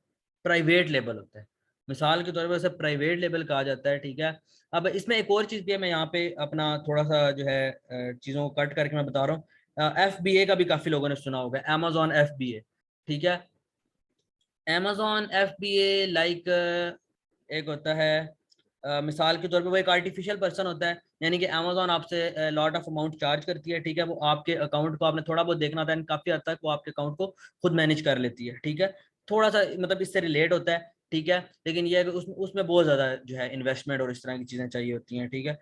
प्राइवेट लेबल होता है, मिसाल के तौर पर उसे प्राइवेट लेबल कहा जाता है, ठीक है। अब इसमें एक और चीज भी है, मैं यहाँ पे अपना थोड़ा सा जो है चीजों को कट करके मैं बता रहा हूँ, FBA का भी काफी लोगों ने सुना होगा, Amazon FBA, ठीक है। Amazon FBA लाइक एक होता है मिसाल के तौर पे वो एक आर्टिफिशियल पर्सन होता है, यानी कि अमेजोन आपसे लॉट ऑफ अमाउंट चार्ज करती है, ठीक है। वो आपके अकाउंट को आपने थोड़ा बहुत देखना था, काफी हद तक वो आपके अकाउंट को खुद मैनेज कर लेती है, ठीक है। थोड़ा सा मतलब इससे रिलेट होता है, ठीक है। लेकिन ये है कि उसमें बहुत ज्यादा जो है इन्वेस्टमेंट और इस तरह की चीजें चाहिए होती हैं, ठीक है।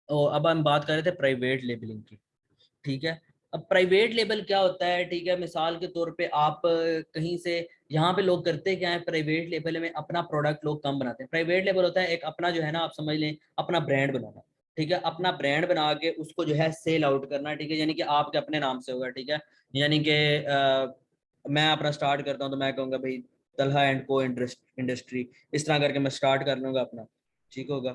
और अब हम बात कर रहे थे प्राइवेट लेबलिंग की, ठीक है। अब प्राइवेट लेबल क्या होता है, ठीक है, मिसाल के तौर पे आप कहीं से, यहाँ पे लोग करते क्या है, प्राइवेट लेबल में अपना प्रोडक्ट लोग कम बनाते हैं। प्राइवेट लेबल होता है एक अपना जो है ना, आप समझ लें अपना ब्रांड बनाना, ठीक है। अपना ब्रांड बना के उसको जो है सेल आउट करना, ठीक है, यानी कि आपके अपने नाम से होगा, ठीक है। यानी कि मैं अपना स्टार्ट करता हूँ तो मैं कहूँगा भाई तलहा एंड को इंडस्ट्री, इस तरह करके मैं स्टार्ट कर लूंगा अपना, ठीक होगा।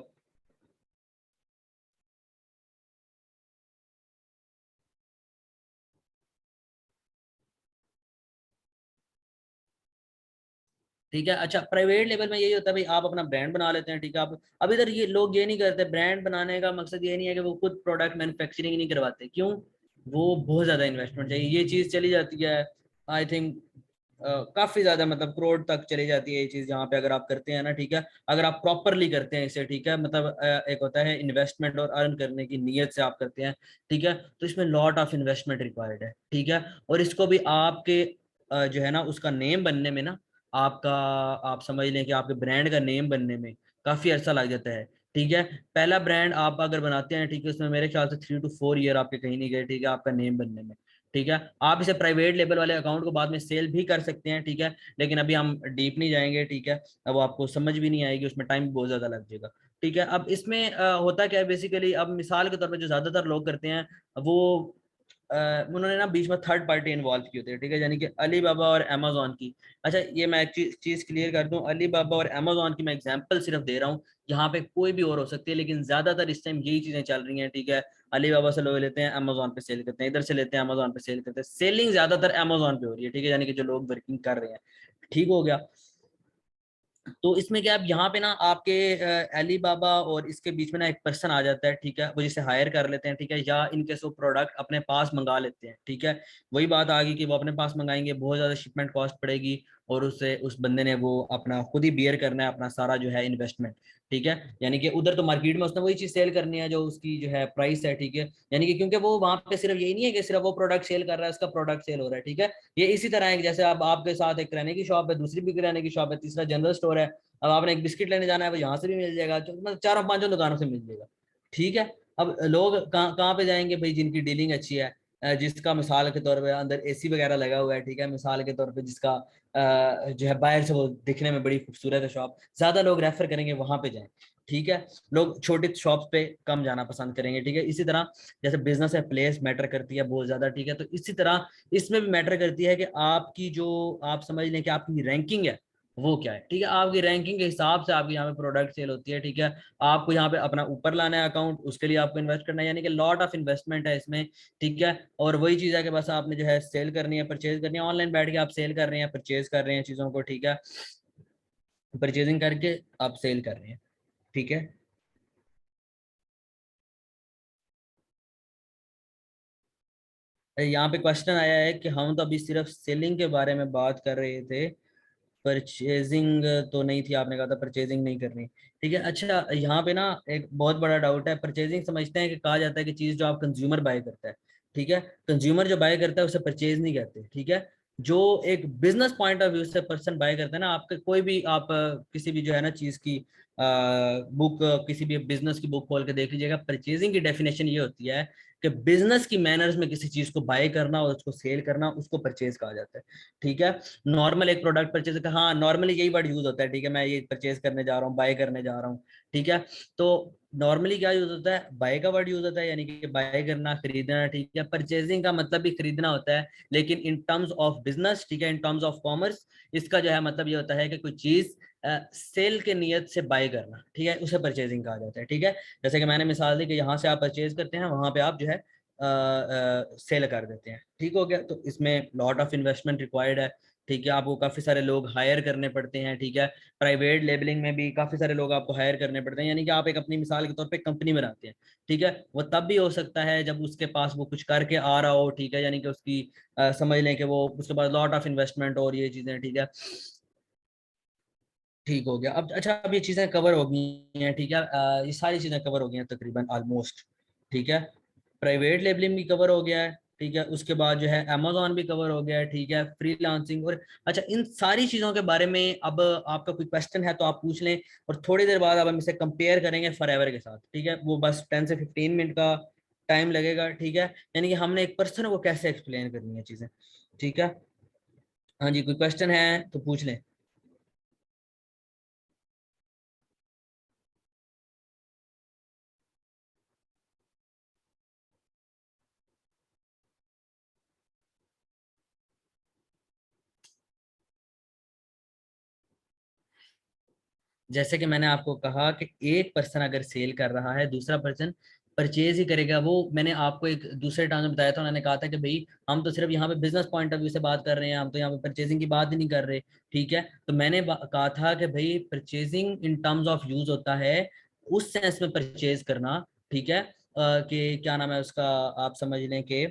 ठीक है। अच्छा, प्राइवेट लेवल में यही होता है भाई, आप अपना ब्रांड बना लेते हैं, ठीक है। आप अब इधर ये लोग ये नहीं करते, ब्रांड बनाने का मकसद ये नहीं है कि वो खुद प्रोडक्ट मैन्युफैक्चरिंग नहीं करवाते, क्यों, वो बहुत ज्यादा इन्वेस्टमेंट चाहिए, ये चीज चली जाती है आई थिंक काफी ज्यादा, मतलब करोड़ तक चली जाती है ये चीज, जहाँ पे अगर आप करते हैं ना, ठीक है, अगर आप प्रॉपरली करते हैं इसे, ठीक है, मतलब एक होता है इन्वेस्टमेंट और अर्न करने की नीयत से आप करते हैं, ठीक है, तो इसमें लॉट ऑफ इन्वेस्टमेंट रिक्वायर्ड है, ठीक है। और इसको भी आपके जो है ना उसका नेम बनने में ना, आपका, आप समझ लें कि आपके ब्रांड का नेम बनने में काफी अरसा लग जाता है, ठीक है। पहला ब्रांड आप अगर बनाते हैं, ठीक है, उसमें मेरे ख्याल से 3 to 4 ईयर आपके कहीं नहीं गए, ठीक है, आपका नेम बनने में, ठीक है। आप इसे प्राइवेट लेवल वाले अकाउंट को बाद में सेल भी कर सकते हैं, ठीक है, लेकिन अभी हम डीप नहीं जाएंगे, ठीक है। अब आपको समझ भी नहीं आएगी, उसमें टाइम बहुत ज्यादा लग जाएगा, ठीक है। अब इसमें होता क्या है बेसिकली, अब मिसाल के तौर पर जो ज्यादातर लोग करते हैं वो उन्होंने ना बीच में थर्ड पार्टी इन्वॉल्व की होती है, ठीक है, यानी कि अली बाबा और अमेजोन की। अच्छा, ये मैं एक चीज क्लियर कर दूं, अली बाबा और अमेजोन की मैं एग्जांपल सिर्फ दे रहा हूँ, यहाँ पे कोई भी और हो सकती है, लेकिन ज्यादातर इस टाइम यही चीजें चल रही हैं, ठीक है। अली बाबा से लोग लेते हैं, अमेजोन पे सेल करते हैं, इधर से लेते हैं, अमेजोन पे सेल करते हैं, सेलिंग ज्यादातर अमेजोन पे हो रही है, ठीक है, यानी कि जो लोग वर्किंग कर रहे हैं, ठीक हो गया। तो इसमें क्या, अब यहाँ पे ना आपके अली बाबा और इसके बीच में ना एक पर्सन आ जाता है, ठीक है, वो जिसे हायर कर लेते हैं, ठीक है, या इनके वो प्रोडक्ट अपने पास मंगा लेते हैं, ठीक है। वही बात आ गई कि वो अपने पास मंगाएंगे, बहुत ज्यादा शिपमेंट कॉस्ट पड़ेगी, और उससे उस बंदे ने वो अपना खुद ही बियर करना है अपना सारा जो है इन्वेस्टमेंट, ठीक है। यानी कि उधर तो मार्केट में उसने वही चीज सेल करनी है जो उसकी जो है प्राइस है, ठीक है। यानी कि क्योंकि वो वहां पे सिर्फ यही नहीं है कि सिर्फ वो प्रोडक्ट सेल कर रहा है, उसका प्रोडक्ट सेल हो रहा है, ठीक है। ये इसी तरह है कि जैसे अब आपके साथ एक किराने की शॉप है, दूसरी भी किराने की शॉप है, तीसरा जनरल स्टोर है, अब आपने एक बिस्किट लेने जाना है वो यहाँ से भी मिल जाएगा, मतलब चारों पांचों दुकानों से मिल जाएगा, ठीक है। अब लोग कहाँ पे जाएंगे भाई, जिनकी डीलिंग अच्छी है, जिसका मिसाल के तौर पे अंदर एसी वगैरह लगा हुआ है, ठीक है, मिसाल के तौर पे जिसका जो है बाहर से वो दिखने में बड़ी खूबसूरत है शॉप, ज्यादा लोग रेफर करेंगे वहां पे जाएं, ठीक है। लोग छोटे शॉप पे कम जाना पसंद करेंगे, ठीक है। इसी तरह जैसे बिजनेस है, प्लेस मैटर करती है बहुत ज्यादा, ठीक है, तो इसी तरह इसमें भी मैटर करती है कि आपकी जो, आप समझ लें कि आपकी रैंकिंग है वो क्या है, ठीक है। आपकी रैंकिंग के हिसाब से आपकी यहाँ पे प्रोडक्ट सेल होती है, ठीक है। आपको यहाँ पे अपना ऊपर लाना है अकाउंट, उसके लिए आपको इन्वेस्ट करना है, यानी कि लॉट ऑफ इन्वेस्टमेंट है इसमें, ठीक है। और वही चीज़ है कि बस आपने जो है सेल करनी है, परचेज करनी है, ऑनलाइन बैठ के आप सेल कर रहे हैं, परचेज कर रहे हैं चीज़ों को, ठीक है, परचेजिंग करके आप सेल कर रहे हैं, ठीक है। यहाँ पे क्वेश्चन आया है कि हम तो अभी सिर्फ सेलिंग के बारे में बात कर रहे थे, परचेजिंग तो नहीं थी, आपने कहा था परचेजिंग नहीं करनी, ठीक है। अच्छा, यहाँ पे ना एक बहुत बड़ा डाउट है, परचेजिंग समझते हैं कि कहा जाता है कि चीज जो आप कंज्यूमर बाय करता है, ठीक है, कंज्यूमर जो बाय करता है उसे परचेज नहीं कहते, ठीक है। जो एक बिजनेस पॉइंट ऑफ व्यू से पर्सन बाय करता है ना, आपके कोई भी आप किसी भी जो है ना चीज की बुक, किसी भी बिजनेस की बुक खोल के देख लीजिएगा, परचेजिंग की डेफिनेशन ये होती है कि बिजनेस की मैनर्स में किसी चीज को बाय करना और उसको सेल करना, उसको परचेज कहा जाता है। ठीक है, नॉर्मल एक प्रोडक्ट परचेज, हाँ नॉर्मली यही वर्ड यूज होता है। ठीक है, मैं ये परचेज करने जा रहा हूँ, बाय करने जा रहा हूँ। ठीक है, तो नॉर्मली क्या यूज होता है, बाय का वर्ड यूज होता है, यानी कि बाय करना, खरीदना। ठीक है, परचेजिंग का मतलब भी खरीदना होता है, लेकिन इन टर्म्स ऑफ बिजनेस, ठीक है, इन टर्म्स ऑफ कॉमर्स, इसका जो है मतलब ये होता है कि कोई चीज सेल के नियत से बाय करना। ठीक है, उसे परचेजिंग कहा जाता है। ठीक है, जैसे कि मैंने मिसाल दी कि यहाँ से आप परचेज करते हैं, वहां पे आप जो है सेल कर देते हैं। ठीक हो गया, तो इसमें लॉट ऑफ इन्वेस्टमेंट रिक्वायर्ड है। ठीक है, आपको काफी सारे लोग हायर करने पड़ते हैं। ठीक है, प्राइवेट लेबलिंग में भी काफी सारे लोग आपको हायर करने पड़ते हैं, यानी कि आप एक अपनी मिसाल के तौर पे कंपनी बनाते हैं। ठीक है, वो तब भी हो सकता है जब उसके पास वो कुछ करके आ रहा हो। ठीक है, यानी कि उसकी समझ लें कि वो उसके बाद लॉट ऑफ इन्वेस्टमेंट और ये चीजें। ठीक है, ठीक हो गया। अब अच्छा, अब ये चीजें कवर हो गई हैं। ठीक है, ये सारी चीजें कवर हो गई हैं तकरीबन ऑलमोस्ट। ठीक है, प्राइवेट लेबलिंग भी कवर हो गया है। ठीक है, उसके बाद जो है अमेजोन भी कवर हो गया है। ठीक है, फ्रीलांसिंग और अच्छा, इन सारी चीजों के बारे में अब आपका कोई क्वेश्चन है तो आप पूछ लें, और थोड़ी देर बाद अब हम इसे कंपेयर करेंगे फॉरएवर के साथ। ठीक है, वो बस 10 से 15 मिनट का टाइम लगेगा। ठीक है, यानी कि हमने एक पर्सन को कैसे एक्सप्लेन करनी है चीजें। ठीक है, हाँ जी, कोई क्वेश्चन है तो पूछ लें। जैसे कि मैंने आपको कहा कि एक पर्सन अगर सेल कर रहा है, दूसरा पर्सन परचेज ही करेगा। वो मैंने आपको एक दूसरे टाइम में बताया था, उन्होंने कहा था कि भाई हम तो सिर्फ यहाँ पे बिजनेस पॉइंट ऑफ व्यू से बात कर रहे हैं, हम तो यहाँ पे परचेजिंग की बात ही नहीं कर रहे। ठीक है, तो मैंने कहा था कि भाई purchasing in terms of use होता है उस सेंस में परचेज करना। ठीक है, कि क्या नाम है उसका, आप समझ लें कि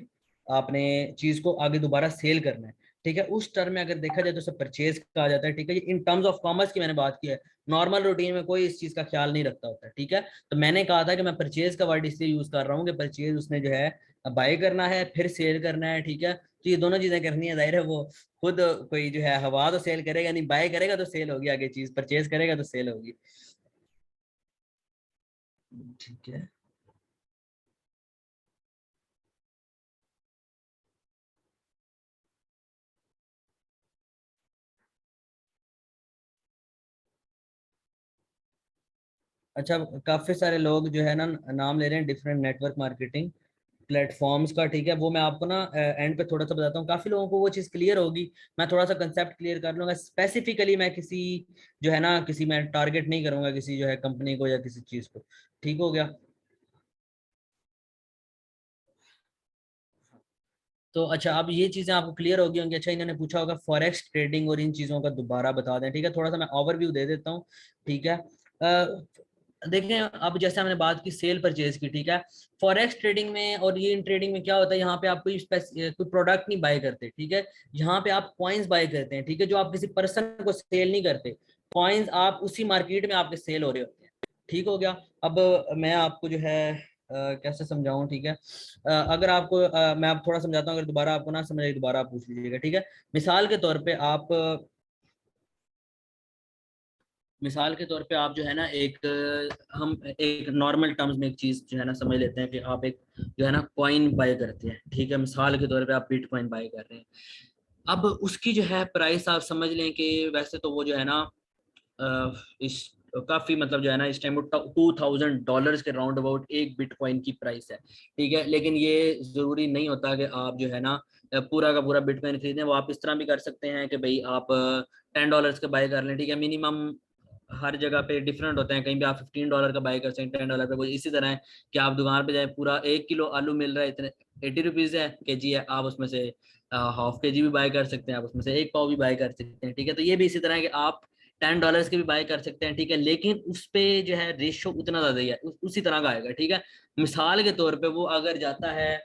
आपने चीज को आगे दोबारा सेल करना है। ठीक है, उस टर्म में अगर देखा जाए तो उसे परचेज कहा जाता है। ठीक है, ये इन टर्म्स ऑफ कॉमर्स की मैंने बात की है, नॉर्मल रूटीन में कोई इस चीज का ख्याल नहीं रखता होता है। ठीक है, तो मैंने कहा था कि मैं परचेज का वर्ड इसलिए यूज कर रहा हूँ कि परचेज उसने जो है बाय करना है फिर सेल करना है। ठीक है, तो ये दोनों चीजें करनी है, जाहिर है वो खुद कोई जो है हवा तो सेल करेगा नहीं, बाय करेगा तो सेल होगी, आगे चीज परचेज करेगा तो सेल होगी। ठीक है, अच्छा, काफी सारे लोग जो है ना नाम ले रहे हैं डिफरेंट नेटवर्क मार्केटिंग प्लेटफॉर्म्स का। ठीक है, वो मैं आपको ना एंड पे थोड़ा सा बताता हूँ, काफी लोगों को वो चीज क्लियर होगी। मैं थोड़ा सा कंसेप्ट क्लियर कर लूंगा, स्पेसिफिकली मैं किसी जो है ना किसी मैं टारगेट नहीं करूंगा किसी जो है कंपनी को या किसी चीज को। ठीक हो गया, तो अच्छा, अब ये चीजें आपको क्लियर होगी होंगी। अच्छा, इन्होंने पूछा होगा फॉरेक्स ट्रेडिंग और इन चीजों का दोबारा बता दें। ठीक है, थोड़ा सा मैं ओवरव्यू दे देता हूँ। ठीक है, देखें, अब जैसे हमने बात की सेल परचेज की। ठीक है, फॉरेक्स ट्रेडिंग में और ये इन ट्रेडिंग में क्या होता है, यहाँ पे आप कोई प्रोडक्ट नहीं बाय करते। ठीक है, यहाँ पे आप कॉइन्स बाय करते हैं। ठीक है, जो आप किसी पर्सन को सेल नहीं करते, कॉइन्स आप उसी मार्केट में आपके सेल हो रहे होते हैं। ठीक हो गया, अब मैं आपको जो है कैसे समझाऊं। ठीक है, अगर आपको मैं आप थोड़ा समझाता हूँ, अगर दोबारा आपको ना समझ आए दोबारा आप पूछ लीजिएगा। ठीक है, मिसाल के तौर पे आप मिसाल के तौर पे आप जो है ना एक हम एक नॉर्मल टर्म्स में एक चीज जो है ना समझ लेते हैं कि आप एक जो है ना कॉइन बाय करते हैं। ठीक है, मिसाल के तौर पे आप बिटकॉइन बाय कर रहे हैं। अब उसकी जो है प्राइस आप समझ लें कि वैसे तो वो जो है ना इस काफी मतलब जो है ना इस टाइम $2,000 के राउंड अबाउट एक बिटकॉइन की प्राइस है। ठीक है, लेकिन ये जरूरी नहीं होता कि आप जो है ना पूरा का पूरा बिटकॉइन खरीदें। वो आप इस तरह भी कर सकते हैं कि भाई आप $10 के बाय कर लें। ठीक है, मिनिमम हर जगह पे डिफरेंट होते हैं, कहीं भी आप $15 का बाय कर सकते हैं, $10 पे। वो इसी तरह है कि आप दुकान पे जाए, पूरा 1 किलो आलू मिल रहा है, इतने 80 रुपीज है केजी है, आप उसमें से हाफ केजी भी बाय कर सकते हैं, आप उसमें से एक पाव भी बाय कर सकते हैं। ठीक है, तो ये भी इसी तरह है कि आप $10 के भी बाय कर सकते हैं। ठीक है, लेकिन उस पे जो है रेशियो उतना ज्यादा ही है, उसी तरह का आएगा। ठीक है, मिसाल के तौर पे वो अगर जाता है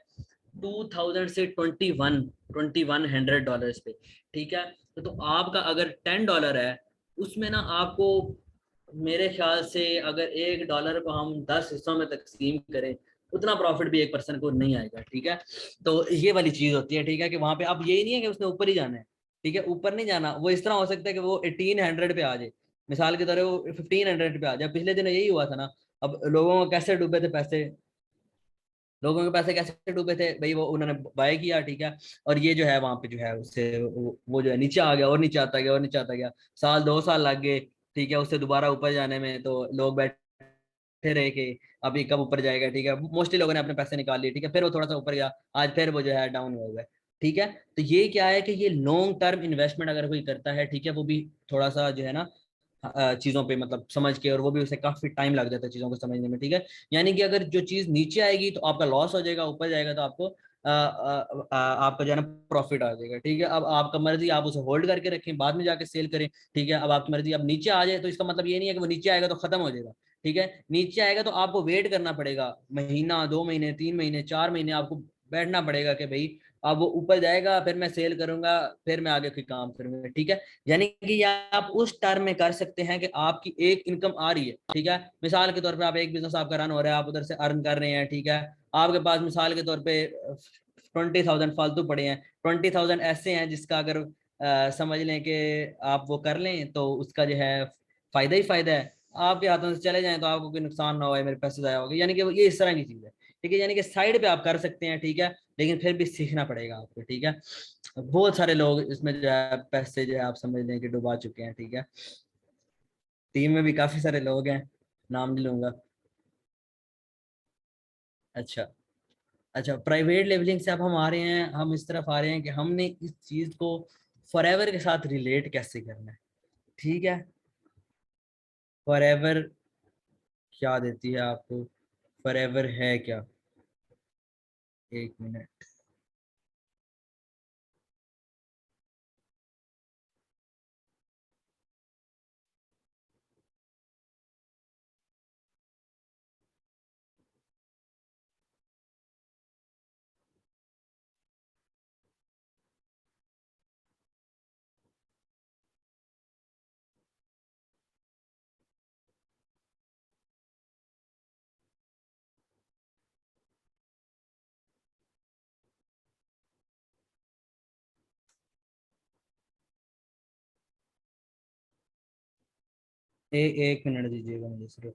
2000 से 2100 पे। ठीक है, तो आपका अगर $10 है, उसमें ना आपको मेरे ख्याल से अगर $1 को हम 10 हिस्सों में तकसीम करें, उतना प्रॉफिट भी एक पर्सन को नहीं आएगा। ठीक है, तो ये वाली चीज होती है। ठीक है, कि वहां पे अब यही नहीं है कि उसने ऊपर ही जाना है। ठीक है, ऊपर नहीं जाना, वो इस तरह हो सकता है कि वो 1800 पे आ जाए। मिसाल के तौर पे वो 1500 पे आ जाए। पिछले दिन यही हुआ था ना। अब लोगों को कैसे डूबे थे पैसे, लोगों के पैसे कैसे डूबे थे भाई, वो उन्होंने बाय किया, ठीक है, और ये जो है वहां पे जो है उससे वो जो है नीचे आ गया, और नीचे आता गया, और नीचे आता गया, साल 2 साल लग गए, ठीक है, उससे दोबारा ऊपर जाने में। तो लोग बैठे रहे कि अभी कब ऊपर जाएगा, ठीक है, मोस्टली लोगों ने अपने पैसे निकाल लिए, ठीक है, फिर वो थोड़ा सा ऊपर गया, आज फिर वो जो है डाउन हो गया, ठीक है। तो ये क्या है कि ये लॉन्ग टर्म इन्वेस्टमेंट अगर कोई करता है, ठीक है, वो भी थोड़ा सा जो है ना चीजों पे मतलब समझ के, और वो भी उसे काफी टाइम लग जाता है चीजों को समझने में, ठीक है। यानी कि अगर जो चीज नीचे आएगी तो आपका लॉस हो जाएगा, ऊपर जाएगा तो आपको आपका जो है ना प्रॉफिट आ जाएगा, ठीक है। अब आपका मर्जी, आप उसे होल्ड करके रखें, बाद में जाके सेल करें, ठीक है। अब आपकी मर्जी, अब नीचे आ जाए तो इसका मतलब ये नहीं है कि वो नीचे आएगा तो खत्म हो जाएगा, ठीक है। नीचे आएगा तो आपको वेट करना पड़ेगा, महीना, 2 महीने, 3 महीने, 4 महीने आपको बैठना पड़ेगा कि भाई अब वो ऊपर जाएगा, फिर मैं सेल करूंगा, फिर मैं आगे कोई काम करूंगा, ठीक है। यानी कि ये आप उस टर्म में कर सकते हैं कि आपकी एक इनकम आ रही है, ठीक है। मिसाल के तौर पे आप एक बिजनेस आपका रन हो रहा है, आप उधर से अर्न कर रहे हैं, ठीक है। आपके पास मिसाल के तौर पे 20,000 फालतू पड़े हैं, 20,000 ऐसे हैं जिसका अगर समझ लें कि आप वो कर लें तो उसका जो है फायदा ही फायदा है। आपके हाथों से चले जाएं तो आपको कोई नुकसान ना हो, मेरे पैसे जाया होगा, यानी कि ये इस तरह की चीज है, ठीक है। यानी कि साइड पे आप कर सकते हैं, ठीक है, लेकिन फिर भी सीखना पड़ेगा आपको, ठीक है। बहुत सारे लोग इसमें जो है पैसे जो है आप समझ लें कि डुबा चुके हैं, ठीक है। टीम में भी काफी सारे लोग हैं, नाम नहीं लूंगा। अच्छा, अच्छा, प्राइवेट लेवलिंग से अब हम आ रहे हैं, हम इस तरफ आ रहे हैं कि हमने इस चीज को फॉरएवर के साथ रिलेट कैसे करना है, ठीक है। फॉरएवर क्या देती है आपको, फॉरएवर है क्या, 1 मिनट। एक मिनट दीजिएगा मुझे सिर्फ।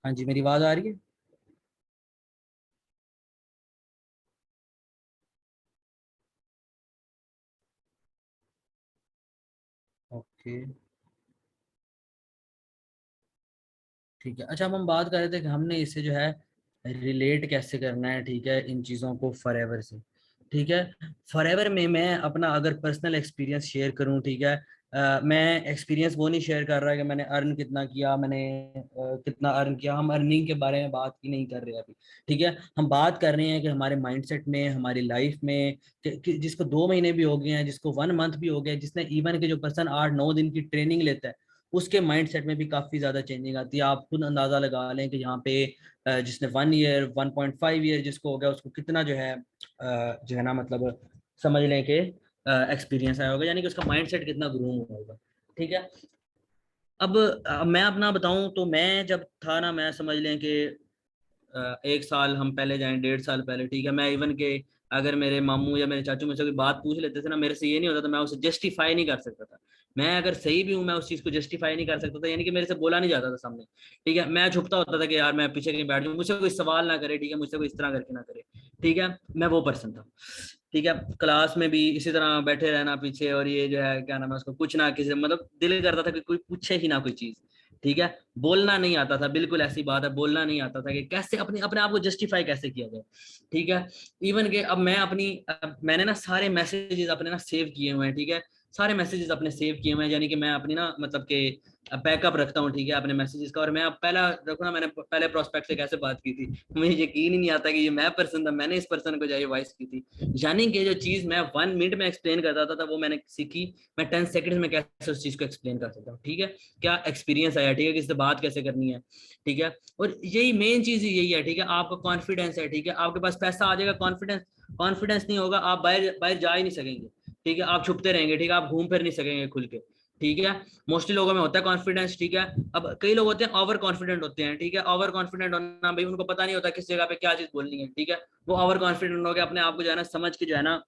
हाँ जी, मेरी आवाज आ रही है। ओके, ठीक है। अच्छा, अब हम बात कर रहे थे कि हमने इसे जो है रिलेट कैसे करना है, ठीक है, इन चीज़ों को फॉरएवर से, ठीक है। फॉरएवर में मैं अपना अगर पर्सनल एक्सपीरियंस शेयर करूं, ठीक है, मैं एक्सपीरियंस वो नहीं शेयर कर रहा कि मैंने अर्न कितना किया, मैंने कितना अर्न किया, हम अर्निंग के बारे में बात ही नहीं कर रहे अभी, ठीक है। हम बात कर रहे हैं कि हमारे माइंडसेट में, हमारी लाइफ में जिसको 2 महीने भी हो गए हैं, जिसको 1 मंथ भी हो गया, जिसने इवन के जो पर्सन 8-9 दिन की ट्रेनिंग लेता है, उसके माइंडसेट में भी काफ़ी ज़्यादा चेंजिंग आती है। आप खुद अंदाज़ा लगा लें कि यहाँ पे जिसने 1 ईयर, 1.5 ईयर जिसको हो गया, उसको कितना जो है जो है ना मतलब समझ लें कि एक्सपीरियंस आया होगा, यानी कि उसका माइंडसेट कितना ग्रूम हुआ होगा, ठीक है। अब मैं अपना बताऊं तो मैं जब था ना, मैं समझ लें कि 1 साल हम पहले जाएं, 1.5 साल पहले, ठीक है, मैं इवन के अगर मेरे मामू या मेरे चाचू मुझसे कोई बात पूछ लेते थे ना, मेरे से ये नहीं होता था, मैं उसे जस्टिफाई नहीं कर सकता था। मैं अगर सही भी हूँ, मैं उस चीज को जस्टिफाई नहीं कर सकता था, यानी कि मेरे से बोला नहीं जाता था सामने, ठीक है। मैं छुपता होता था कि यार मैं पीछे कहीं बैठ जाऊँ, मुझसे कोई सवाल ना करे, ठीक है, मुझसे कोई इस तरह करके ना करे, ठीक है। मैं वो पर्सन था, ठीक है। क्लास में भी इसी तरह बैठे रहना पीछे, और ये जो है क्या नाम है उसको, कुछ ना किसी मतलब दिल करता था कि कोई पूछे ही ना कोई चीज, ठीक है। बोलना नहीं आता था, बिल्कुल ऐसी बात है, बोलना नहीं आता था कि कैसे अपने अपने आप को जस्टिफाई कैसे किया जाए, ठीक है। इवन के अब मैं मैंने ना सारे मैसेजेस अपने ना सेव किए हुए हैं, ठीक है, सारे मैसेजेस अपने सेव किए हुए हैं, यानी कि मैं अपनी ना मतलब के बैकअप रखता हूँ, ठीक है, अपने मैसेजेस का। और मैं अब पहला देखो ना, मैंने पहले प्रोस्पेक्ट से कैसे बात की थी, मुझे यकीन ही नहीं आता कि ये मैं पर्सन था, मैंने इस पर्सन को जाके वॉइस की थी। यानी कि जो चीज मैं 1 मिनट में एक्सप्लेन करता था वो मैंने सीखी, मैं 10 सेकंड्स में कैसे उस चीज को एक्सप्लेन कर सकता हूँ, ठीक है, क्या एक्सपीरियंस आया, ठीक है, किससे बात कैसे करनी है, ठीक है। और यही मेन चीज यही है, ठीक है, आपका कॉन्फिडेंस है, ठीक है, आपके पास पैसा आ जाएगा, कॉन्फिडेंस नहीं होगा, आप बाहर बाहर जा ही नहीं सकेंगे, ठीक है, आप छुपते रहेंगे, ठीक है, आप घूम फिर नहीं सकेंगे खुल के, ठीक है। मोस्टली लोगों में होता है कॉन्फिडेंस, ठीक है। अब कई लोग होते हैं ओवर कॉन्फिडेंट होते हैं, ठीक है, ओवर कॉन्फिडेंट होना भाई, उनको पता नहीं होता किस जगह पे क्या चीज बोलनी है, ठीक है, वो ओवर कॉन्फिडेंट हो गया, अपने आप को जो है ना समझ के जो है ना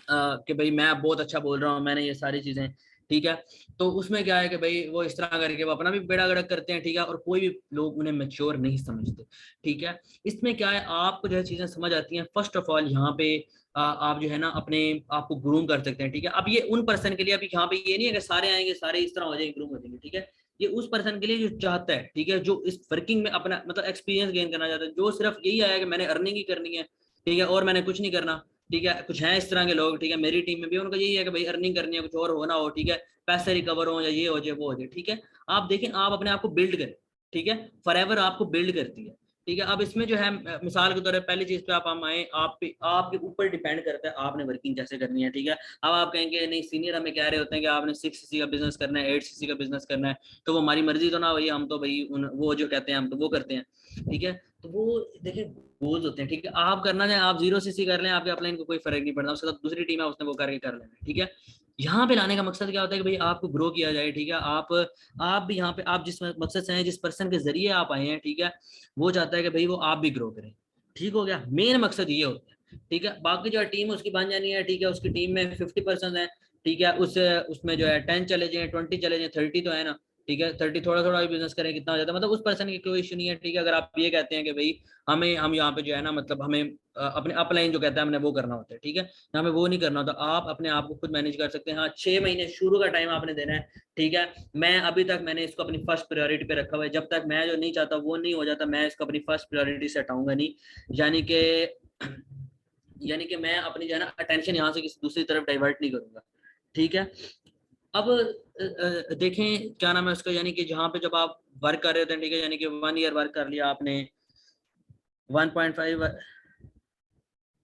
कि भाई मैं बहुत अच्छा बोल रहा हूँ, मैंने ये सारी चीजें, ठीक है। तो उसमें क्या है कि भाई वो इस तरह करके वो अपना भी बेड़ा गर्क करते हैं, ठीक है, और कोई भी लोग उन्हें मैच्योर नहीं समझते, ठीक है। इसमें क्या है, आपको जो है चीजें समझ आती हैं, फर्स्ट ऑफ ऑल यहाँ पे आप जो है ना अपने आप को ग्रूम कर सकते हैं, ठीक है। अब ये उन पर्सन के लिए, अभी यहाँ पे ये नहीं है कि सारे आएंगे सारे इस तरह हो जाएंगे, ग्रूम हो जाएंगे, ठीक है। ये उस पर्सन के लिए जो चाहता है, ठीक है, जो इस वर्किंग में अपना मतलब एक्सपीरियंस गेन करना चाहता है, जो सिर्फ यही आया कि मैंने अर्निंग ही करनी है, ठीक है, और मैंने कुछ नहीं करना, ठीक है। कुछ हैं इस तरह के लोग, ठीक है, मेरी टीम में भी, उनका यही है कि भाई अर्निंग करनी है, कुछ और होना हो, ठीक है, पैसे रिकवर हो या ये हो जाए वो हो जाए, ठीक है। आप देखें, आप अपने आप को बिल्ड करें, ठीक है, फॉरएवर आपको बिल्ड करती है, ठीक है। अब इसमें जो है मिसाल के तौर पर पहली चीज पे आप हम आए, आप पे आपके ऊपर डिपेंड करता है आपने वर्किंग कैसे करनी है, ठीक है। अब आप कहेंगे नहीं सीनियर हमें कह रहे होते हैं कि आपने 6cc का बिजनेस करना है, 8cc का बिजनेस करना है, तो वो हमारी मर्जी तो ना भाई, हम तो भाई वो जो कहते हैं हम तो वो करते हैं, ठीक है। तो वो देखिए गोल्स होते हैं, ठीक है, आप करना चाहें आप 0cc कर लें, आपके अपलाइन को कोई फर्क नहीं पड़ता, उसके साथ दूसरी टीम है उसने वो करके कर लेना, ठीक है। यहाँ पे लाने का मकसद क्या होता है कि भाई आपको ग्रो किया जाए, ठीक है। आप भी यहाँ पे आप जिस मकसद से हैं, जिस पर्सन के जरिए आप आए हैं, ठीक है, वो चाहता है कि भाई वो आप भी ग्रो करें, ठीक हो गया, मेन मकसद ये होता है, ठीक है। बाकी जो है टीम उसकी बन जानी है, ठीक है, उसकी टीम में 50% है, ठीक है, उसमें जो है 10 चले जाए, 20 चले जाए, 30 तो है ना, ठीक है, 30 थोड़ा थोड़ा भी बिजनेस करें कितना हो जाता है, मतलब उस पर्सन की कोई इशू नहीं है, ठीक है। अगर आप ये कहते हैं कि भाई हम यहाँ पे जो है ना मतलब हमें अपने अपलाइन जो कहता है हमने वो करना होता है, ठीक है, हमें वो नहीं करना होता, आप अपने आप को खुद मैनेज कर सकते हैं। हाँ 6 महीने शुरू का टाइम आपने देना है, ठीक है। मैं अभी तक मैंने इसको अपनी फर्स्ट प्रायोरिटी पे रखा हुआ है, जब तक मैं जो नहीं चाहता वो नहीं हो जाता, मैं इसको अपनी फर्स्ट प्रायोरिटी से हटाऊंगा नहीं, यानी कि मैं अपनी जो है ना अटेंशन यहाँ से किसी दूसरी तरफ डाइवर्ट नहीं करूंगा, ठीक है। अब देखें क्या नाम है उसका, यानी कि जहाँ पे जब आप वर्क कर रहे होते हैं, ठीक है, यानी कि 1 ईयर वर्क कर लिया आपने, 1.5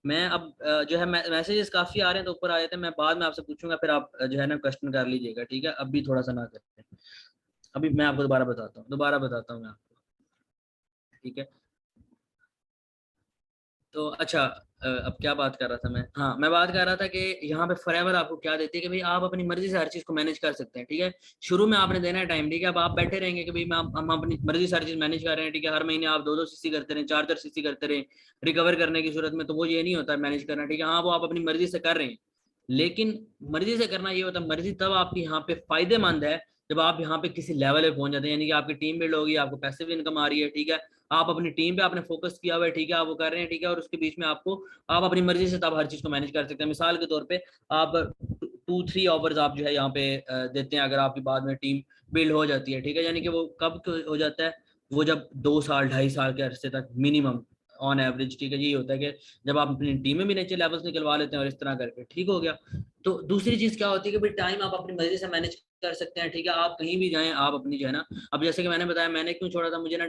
मैं अब जो है मैसेजेस काफी आ रहे हैं तो ऊपर आ जाते हैं, मैं बाद में आपसे पूछूंगा, फिर आप जो है ना क्वेश्चन कर लीजिएगा, ठीक है। अभी थोड़ा सा ना करते हैं, अभी मैं आपको दोबारा बताता हूँ मैं आपको, ठीक है। तो अच्छा अब क्या बात कर रहा था मैं, हाँ मैं बात कर रहा था कि यहाँ पे फॉरएवर आपको क्या देती है कि भाई आप अपनी मर्जी से हर चीज को मैनेज कर सकते हैं, ठीक है। शुरू में आपने देना है टाइम, ठीक है। अब आप बैठे रहेंगे कि भाई हम अपनी मर्जी से हर चीज मैनेज कर रहे हैं, ठीक है, हर महीने आप 2-2 cc करते रहे, 4-4 cc करते रहे रिकवर करने की सूरत में, तो वो ये नहीं होता मैनेज करना, ठीक है। हाँ वो आप अपनी मर्जी से कर रहे हैं, लेकिन मर्जी से करना ये होता है, मर्जी तब आपकी यहाँ पे फायदेमंद है जब आप यहाँ पे किसी लेवल पे पहुंच जाते हैं, यानी कि आपकी टीम बिल्ड होगी, आपको पैसे भी इनकम आ रही है, ठीक है, आप अपनी टीम पे आपने फोकस किया हुआ है, ठीक है, आप वो कर रहे हैं, ठीक है, और उसके बीच में आपको आप अपनी मर्जी से तब हर चीज को मैनेज कर सकते हैं। मिसाल के तौर पे आप 2-3 आवर्स आप जो है यहाँ पे देते हैं, अगर आपकी बाद में टीम बिल्ड हो जाती है, ठीक है, यानी कि वो कब हो जाता है, वो जब 2 साल 2.5 साल के अरसे तक मिनिमम ऑन एवरेज, ठीक है, यही होता है कि जब आप अपनी टीम में भी नीचे लेवल्स निकलवा लेते हैं और इस तरह करके, ठीक हो गया। तो दूसरी चीज क्या होती है कि भाई टाइम आप अपनी मर्जी से मैनेज कर सकते हैं, ठीक है, आप कहीं भी जाएं, आप अपनी जो है ना, अब जैसे कि मैंने बताया मैंने क्यों छोड़ा था, मुझे ना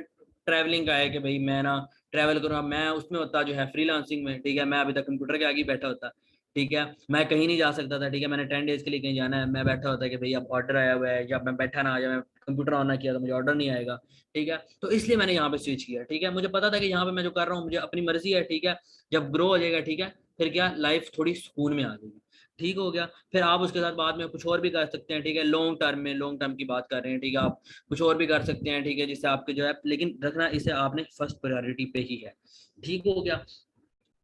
ट्रैवलिंग का है कि भाई मैं ना ट्रैवल करूँ, मैं उसमें होता जो है फ्रीलांसिंग में, ठीक है, मैं अभी तक कंप्यूटर के आगे बैठा होता, ठीक है, मैं कहीं नहीं जा सकता था, ठीक है, मैंने 10 डेज के लिए कहीं जाना है, मैं बैठा होता कि भाई अब ऑर्डर आया हुआ है, या मैं बैठा ना आ जाए, मैं कंप्यूटर ऑन ना किया तो मुझे ऑर्डर नहीं आएगा, ठीक है। तो इसलिए मैंने यहाँ पे स्विच किया, ठीक है, मुझे पता था कि यहाँ पे मैं जो कर रहा हूँ मुझे अपनी मर्जी है, ठीक है, जब ग्रो हो जाएगा, ठीक है, फिर क्या लाइफ थोड़ी सुकून में आ जाएगी, ठीक हो गया। फिर आप उसके साथ बाद में कुछ और भी कर सकते हैं, ठीक है, लॉन्ग टर्म की बात कर रहे हैं, ठीक है, आप कुछ और भी कर सकते हैं, ठीक है, जिससे आपके जो है, लेकिन रखना इसे आपने फर्स्ट प्रायोरिटी पे ही है, ठीक हो गया।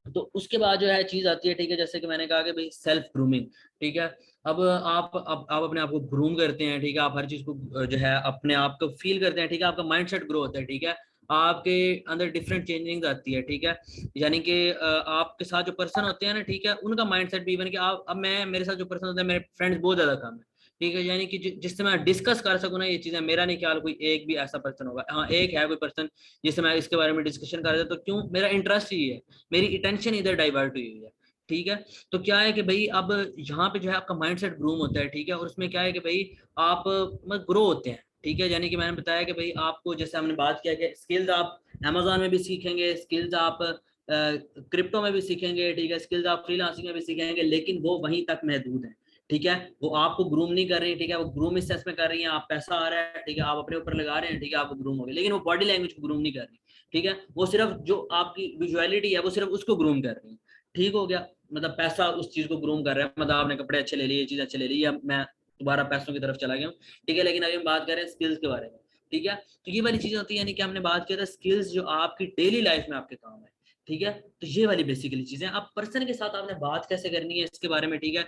तो उसके बाद जो है चीज आती है, ठीक है, जैसे कि मैंने कहा कि भाई सेल्फ ग्रूमिंग, ठीक है। अब आप अपने आप को ग्रूम करते हैं, ठीक है, आप हर चीज को जो है अपने आप को फील करते हैं, ठीक है, आपका माइंडसेट ग्रो होता है, ठीक है, आपके अंदर डिफरेंट चेंजिंग आती है, ठीक है, यानी कि आपके साथ जो पर्सन होते हैं ना, ठीक है, उनका माइंडसेट भी इवन कि आप अब मैं मेरे साथ जो पर्सन होता है, मेरे फ्रेंड्स बहुत ज्यादा कम है, ठीक है, यानी कि जिससे मैं डिस्कस कर सकूँ ना ये चीजें, मेरा नहीं ख्याल कोई एक भी ऐसा पर्सन होगा, हाँ एक है कोई पर्सन जिससे मैं इसके बारे में डिस्कशन कर रहा था, तो क्यों मेरा इंटरेस्ट ही है, मेरी अटेंशन इधर डाइवर्ट हुई हुई है, ठीक है। तो क्या है कि भाई अब यहाँ पे जो है आपका माइंडसेट ग्रूम होता है, ठीक है, और उसमें क्या है कि भाई आप ग्रो होते हैं, ठीक है। यानी कि मैंने बताया कि भाई आपको, जैसे हमने बात किया कि स्किल्स आप अमेजोन में भी सीखेंगे, स्किल्स आप क्रिप्टो में भी सीखेंगे, ठीक है, स्किल्स आप फ्रीलांसिंग में भी सीखेंगे, लेकिन वो वहीं तक महदूद है, ठीक है। वो आपको ग्रूम नहीं कर रही है, ठीक है, वो ग्रूम इस सेंस में कर रही है, आप पैसा आ रहा है, ठीक है, आप अपने ऊपर लगा रहे हैं, ठीक है, आप ग्रूम हो गए, लेकिन वो बॉडी लैंग्वेज को ग्रूम नहीं कर रही, ठीक है, वो सिर्फ जो आपकी विजुअलिटी है वो सिर्फ उसको ग्रूम कर रही है, ठीक हो गया। मतलब पैसा उस चीज को ग्रूम कर रहा है, मतलब आपने कपड़े अच्छे ले लिए, चीज अच्छे ले ली, अब मैं दोबारा पैसों की तरफ चला गया हूँ, ठीक है। लेकिन अभी हम बात कर रहे हैं स्किल्स के बारे में, ठीक है। तो ये वाली चीज होती है, यानी कि हमने बात किया था स्किल्स जो आपकी डेली लाइफ में आपके काम है, ठीक है। तो ये वाली बेसिकली चीजें, आप पर्सन के साथ आपने बात कैसे करनी है इसके बारे में, ठीक है।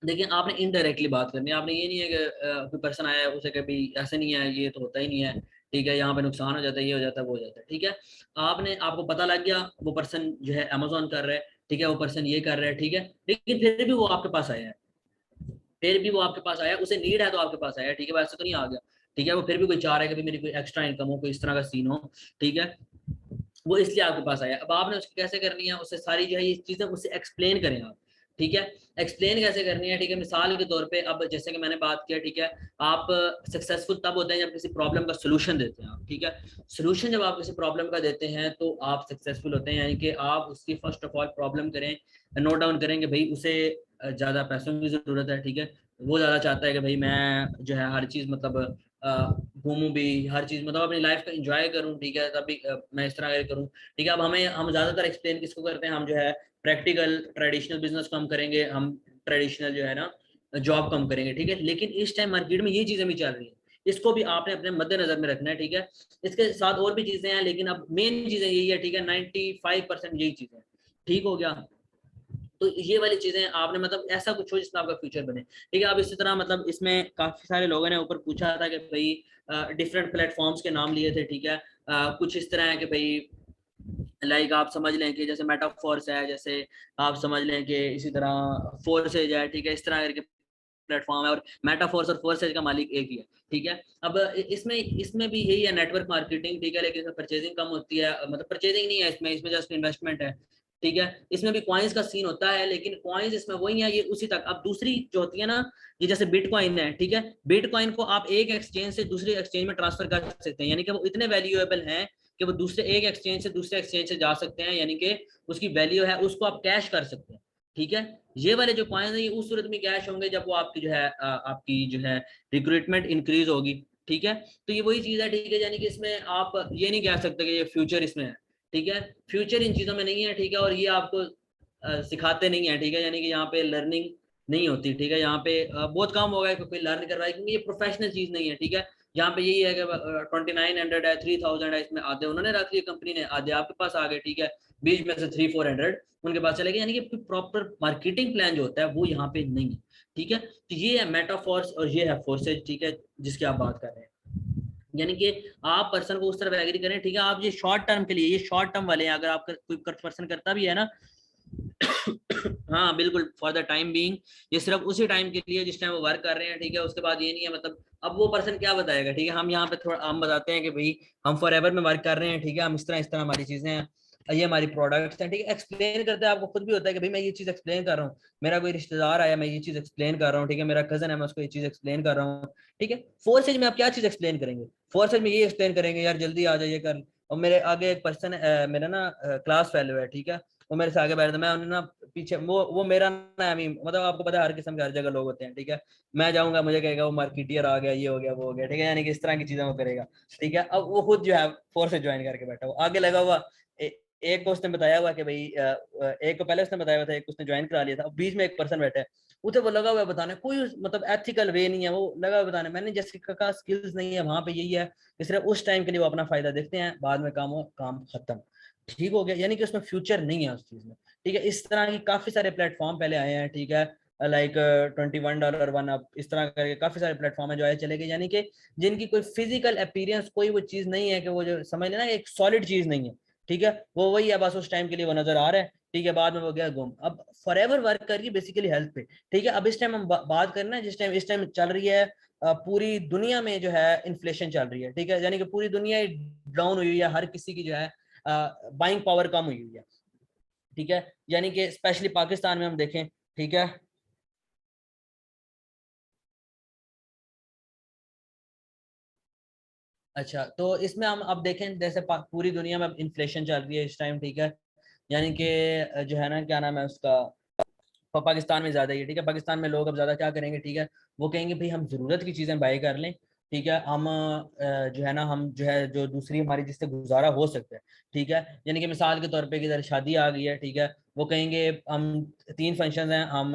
देखिए आपने इनडायरेक्टली बात करनी है, आपने ये नहीं है कि कोई पर्सन आया है उसे कभी ऐसे नहीं है, ये तो होता ही नहीं है, ठीक है, यहाँ पे नुकसान हो जाता है, ये हो जाता है, वो हो जाता है, ठीक है। आपने, आपको पता लग गया वो पर्सन जो है अमेजोन कर रहा है, ठीक है, वो पर्सन ये कर रहा है, ठीक है, लेकिन फिर भी वो आपके पास आया है, फिर भी वो आपके पास आया, उसे नीड है तो आपके पास आया, ठीक है, वैसे तो नहीं आ गया, ठीक है। वो फिर भी कोई चाह रहा है कि मेरी कोई एक्स्ट्रा इनकम हो, कोई इस तरह का सीन हो, ठीक है, वो इसलिए आपके पास आया। अब आपने उसकी कैसे करनी है, उससे सारी जो है ये चीजें उससे एक्सप्लेन करें आप, ठीक है। एक्सप्लेन कैसे करनी है, ठीक है, मिसाल के तौर पे अब जैसे कि मैंने बात किया, ठीक है, आप सक्सेसफुल तब होते हैं जब किसी प्रॉब्लम का सोल्यूशन देते हैं आप, ठीक है। सोल्यूशन जब आप किसी प्रॉब्लम का देते हैं तो आप सक्सेसफुल होते हैं, यानी कि आप उसकी फर्स्ट ऑफ ऑल प्रॉब्लम करें, नोट डाउन करेंगे भाई उसे ज्यादा पैसों की जरूरत है, ठीक है, वो ज्यादा चाहता है कि भाई मैं जो है हर चीज मतलब घूमूं भी, हर चीज मतलब अपनी लाइफ का एंजॉय करूं, ठीक है, तभी मैं इस तरह करूं, ठीक है। अब हम ज्यादातर एक्सप्लेन किसको करते हैं, हम जो है प्रैक्टिकल ट्रेडिशनल बिजनेस को हम करेंगे, हम ट्रेडिशनल जो है ना जॉब कम करेंगे, ठीक है। लेकिन इस टाइम मार्केट में ये चीजें भी चल रही है, इसको भी आपने अपने मद्देनजर में रखना है, ठीक है। इसके साथ और भी चीजें हैं, लेकिन अब मेन चीजें यही है, ठीक है, 95% यही चीजें, ठीक हो गया। तो ये वाली चीजें आपने मतलब ऐसा कुछ हो जिसमें आपका फ्यूचर बने, ठीक है। अब इसी तरह मतलब इसमें काफी सारे लोगों ने ऊपर पूछा था कि भाई डिफरेंट प्लेटफॉर्म्स के नाम लिए थे, ठीक है। कुछ इस तरह है कि भाई लाइक आप समझ लें कि जैसे मेटाफोर्स है, जैसे आप समझ लें कि इसी तरह फोर्सेज है, ठीक है, इस तरह करके प्लेटफॉर्म है, और मेटाफोर्स और फोर्सेज का मालिक एक ही है, ठीक है। अब इसमें इसमें भी यही है नेटवर्क मार्केटिंग, ठीक है, लेकिन इसमें परचेजिंग कम होती है, मतलब परचेजिंग नहीं है इसमें, इसमें जस्ट इन्वेस्टमेंट है, ठीक है। इसमें भी कॉइन्स का सीन होता है, लेकिन कॉइन्स इसमें वही है, ये उसी तक। अब दूसरी जो होती है ना, ये जैसे बिटकॉइन है, ठीक है, बिटकॉइन को आप एक एक्सचेंज से दूसरी एक्सचेंज में ट्रांसफर कर सकते हैं, यानी कि वो इतने वैल्यूएबल हैं कि वो दूसरे एक एक्सचेंज से दूसरे एक्सचेंज से जा सकते हैं, यानी कि उसकी वैल्यू है, उसको आप कैश कर सकते हैं, ठीक है। ये वाले जो कॉइन है ये उस सूरत में कैश होंगे जब वो आपकी जो है आपकी जो है रिक्रूटमेंट इंक्रीज होगी, ठीक है। तो ये वही चीज है, ठीक है, यानी कि इसमें आप ये नहीं कह सकते कि ये फ्यूचर इसमें है, ठीक है, फ्यूचर इन चीजों में नहीं है, ठीक है। और ये आपको सिखाते नहीं है, ठीक है, यानी कि यहाँ पे लर्निंग नहीं होती, ठीक है। यहाँ पे बहुत कम होगा कि कोई लर्न करवाए, क्योंकि ये प्रोफेशनल चीज नहीं है, ठीक है। यहाँ पे यही है कि 2900 है, 3000 है, इसमें आधे उन्होंने रख लिया कंपनी ने, आधे आपके पास आ गए, ठीक है, बीच में से 300-400 उनके पास चले गए, यानी कि प्रॉपर मार्केटिंग प्लान जो होता है वो यहाँ पे नहीं है, ठीक है। तो ये है मेटाफोर्स और ये है फोर्सेज, ठीक है, जिसकी आप बात कर रहे हैं। यानी कि आप पर्सन को उस तरह एग्री करें, ठीक है। आप ये शॉर्ट टर्म के लिए, ये शॉर्ट टर्म वाले हैं, अगर आप कोई पर्सन करता भी है ना हाँ बिल्कुल, फॉर द टाइम बीइंग, ये सिर्फ उसी टाइम के लिए जिस टाइम वो वर्क कर रहे हैं, ठीक है। उसके बाद ये नहीं है, मतलब अब वो पर्सन क्या बताएगा, ठीक है। हम यहाँ पे थोड़ा हम बताते हैं कि भाई हम फॉर एवर में वर्क कर रहे हैं, ठीक है, हम इस तरह हमारी चीजें हैं, ये हमारी प्रोडक्ट्स हैं, ठीक है। एक्सप्लेन करते हैं, आपको खुद भी होता है कि भाई मैं ये चीज एक्सप्लेन कर रहा हूँ, मेरा कोई रिश्तेदार आया मैं ये चीज एक्सप्लेन कर रहा हूँ, ठीक है, मेरा कजन है मैं उसको ये चीज एक्सप्लेन कर रहा हूँ, ठीक है। फोर्सेज में आप क्या चीज एक्सप्लेन करेंगे, फोर्सेज में ये एक्सप्लेन करेंगे यार जल्दी आ जाइए कर। और मेरे आगे एक पर्सन मेरा ना क्लास फेलो है, ठीक है, वो मेरे से आगे बैठा था, मैं उन्हें ना पीछे, वो मेरा ना मतलब आपको पता है हर किस्म के हर जगह लोग होते हैं, ठीक है। मैं जाऊंगा मुझे कहेगा वो मार्केटियर आ गया, ये हो गया, वो हो गया, ठीक है, यानी कि इस तरह की चीजें वो करेगा, ठीक है। अब वो खुद जो है फोर्स से ज्वाइन करके बैठा, वो आगे लगा हुआ एक को उसने बताया हुआ कि भाई एक को पहले उसने बताया हुआ था, एक उसने ज्वाइन करा लिया था, बीच में एक पर्सन बैठा है, उसे वो लगा हुआ है बताने, कोई मतलब एथिकल वे नहीं है, वो लगा हुआ बताने, मैंने जैसे कहा स्किल्स नहीं है वहां पे, यही है कि सिर्फ उस टाइम के लिए वो अपना फायदा देखते हैं, बाद में काम खत्म, ठीक हो गया, यानी कि उसमें फ्यूचर नहीं है उस चीज में, ठीक है। इस तरह की काफी सारे प्लेटफॉर्म पहले आए हैं, ठीक है, लाइक $21 वन अप, इस तरह करके काफी सारे प्लेटफॉर्म है जो आए चले गए, यानी कि जिनकी कोई फिजिकल अपीयरेंस कोई वो चीज नहीं है कि वो जो समझ लेना एक सॉलिड चीज नहीं है, ठीक है, वो वही है, बस उस टाइम के लिए वो नजर आ रहा है, ठीक है, बाद में वो गया गुम। अब फॉर एवर वर्क करिए बेसिकली हेल्थ पे, ठीक है। अब इस टाइम हम बात करना, जिस टाइम इस टाइम चल रही है पूरी दुनिया में जो है इन्फ्लेशन चल रही है, ठीक है, यानी कि पूरी दुनिया डाउन हुई है, हर किसी की जो है बाइंग पावर कम हुई हुई है, ठीक है, यानी कि स्पेशली पाकिस्तान में हम देखें, ठीक है। अच्छा, तो इसमें हम अब देखें जैसे पूरी दुनिया में अब इन्फ्लेशन चल रही है इस टाइम, ठीक है, यानी कि जो है ना, क्या नाम है उसका, पाकिस्तान में ज्यादा ही है, ठीक है। पाकिस्तान में लोग अब ज्यादा क्या करेंगे, ठीक है, वो कहेंगे भाई हम जरूरत की चीजें बाय कर लें, ठीक है, हम जो है ना, हम जो है जो दूसरी हमारी जिससे गुजारा हो सकता है, ठीक है, यानी कि मिसाल के तौर पे किधर शादी आ गई है, ठीक है, वो कहेंगे हम 3 फंक्शन हैं, हम